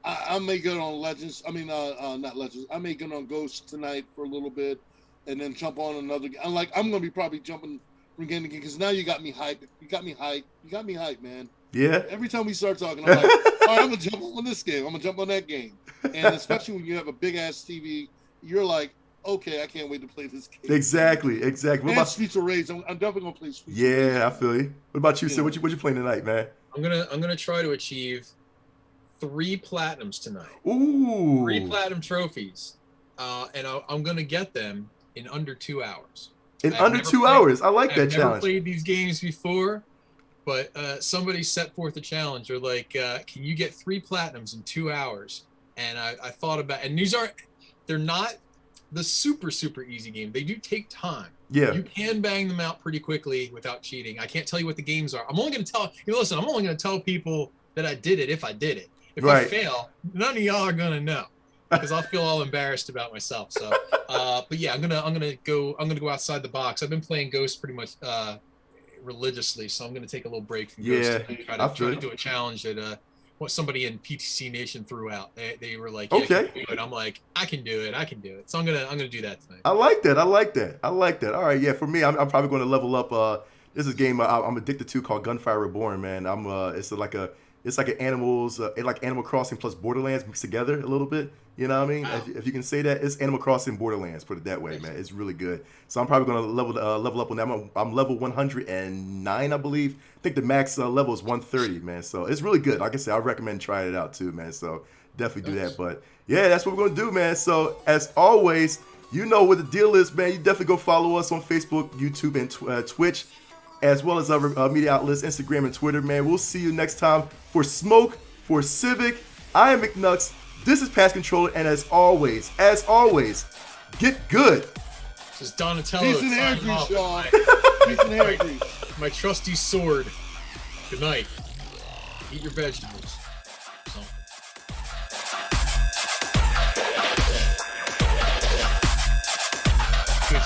[SPEAKER 1] I may get on Legends. I mean, not Legends. I may get on Ghost tonight for a little bit, and then jump on another. I'm gonna be probably jumping from game to game because now you got me hyped. You got me hyped, man.
[SPEAKER 6] Yeah.
[SPEAKER 1] Every time we start talking, I'm like, all right, I'm gonna jump on this game. I'm gonna jump on that game. And especially when you have a big ass TV, you're like, okay, I can't wait to play this game.
[SPEAKER 6] Exactly. What
[SPEAKER 1] And
[SPEAKER 6] about
[SPEAKER 1] Streets of Rage. I'm definitely gonna play Streets of Rage.
[SPEAKER 6] Yeah, I feel you. What about you,
[SPEAKER 1] Yeah.
[SPEAKER 6] Sid? What you playing tonight, man?
[SPEAKER 2] I'm gonna try to achieve 3 platinums tonight.
[SPEAKER 6] Ooh.
[SPEAKER 2] 3 platinum trophies, and I'm gonna get them in under 2 hours.
[SPEAKER 6] In
[SPEAKER 2] I've
[SPEAKER 6] under
[SPEAKER 2] never
[SPEAKER 6] 2
[SPEAKER 2] played-
[SPEAKER 6] hours. I like that
[SPEAKER 2] I've never
[SPEAKER 6] challenge.
[SPEAKER 2] played these games before, but somebody set forth a challenge. They're like, can you get 3 platinums in 2 hours? And I thought about, and they're not the super easy game. They do take time.
[SPEAKER 6] Yeah.
[SPEAKER 2] You can bang them out pretty quickly without cheating. I can't tell you what the games are. I'm only going to tell listen, I'm only going to tell people that I did it if I did it. If I
[SPEAKER 6] Right.
[SPEAKER 2] fail, none of y'all are going to know because I'll feel all embarrassed about myself. So, but yeah, I'm gonna go outside the box. I've been playing Ghost pretty much religiously, so I'm gonna take a little break from Ghost
[SPEAKER 6] Yeah,
[SPEAKER 2] and
[SPEAKER 6] I
[SPEAKER 2] try
[SPEAKER 6] feel
[SPEAKER 2] to
[SPEAKER 6] it.
[SPEAKER 2] do a challenge that what somebody in PTC Nation threw out. They were like, yeah,
[SPEAKER 6] Okay.
[SPEAKER 2] you can do it. I'm like, I can do it. So I'm gonna do that tonight.
[SPEAKER 6] I like that. All right, yeah. For me, I'm probably going to level up. This is a game I'm addicted to called Gunfire Reborn, man. It's like an animals, like Animal Crossing plus Borderlands mixed together a little bit. You know what I mean?
[SPEAKER 2] Wow.
[SPEAKER 6] If you can say that, it's Animal Crossing Borderlands. Put it that way, man. It's really good. So I'm probably going to level up on that. I'm level 109, I believe. I think the max level is 130, man. So it's really good. Like I said, I recommend trying it out too, man. So definitely do that. But yeah, that's what we're gonna do, man. So as always, you know what the deal is, man. You definitely go follow us on Facebook, YouTube, and Twitch, as well as other media outlets, Instagram and Twitter, man. We'll see you next time for Smoke, for Civic. I am McNux. This is Pass Controller, and as always, get good.
[SPEAKER 2] This is Donatello.
[SPEAKER 1] Peace and hair
[SPEAKER 2] signing
[SPEAKER 1] grease,
[SPEAKER 2] off
[SPEAKER 1] y'all.
[SPEAKER 2] with
[SPEAKER 1] Peace and hair grease.
[SPEAKER 2] my trusty sword. Good night. Eat your vegetables. So. Good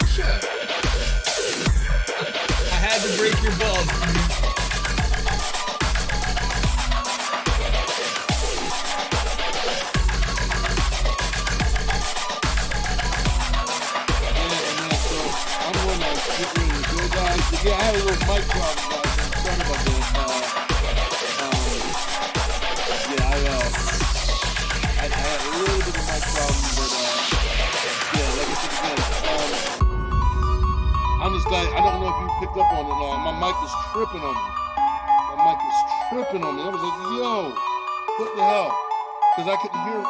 [SPEAKER 2] shot. I had to break your bulb.
[SPEAKER 1] I'm going to get ready to go, guys. But yeah, I had a little mic problem, guys. I'm sorry about that. Yeah, I had a little bit of mic problem, but yeah, like I said again, I'm this guy. I don't know if you picked up on it. My mic was tripping on me. I was like, yo, what the hell? Because I couldn't hear.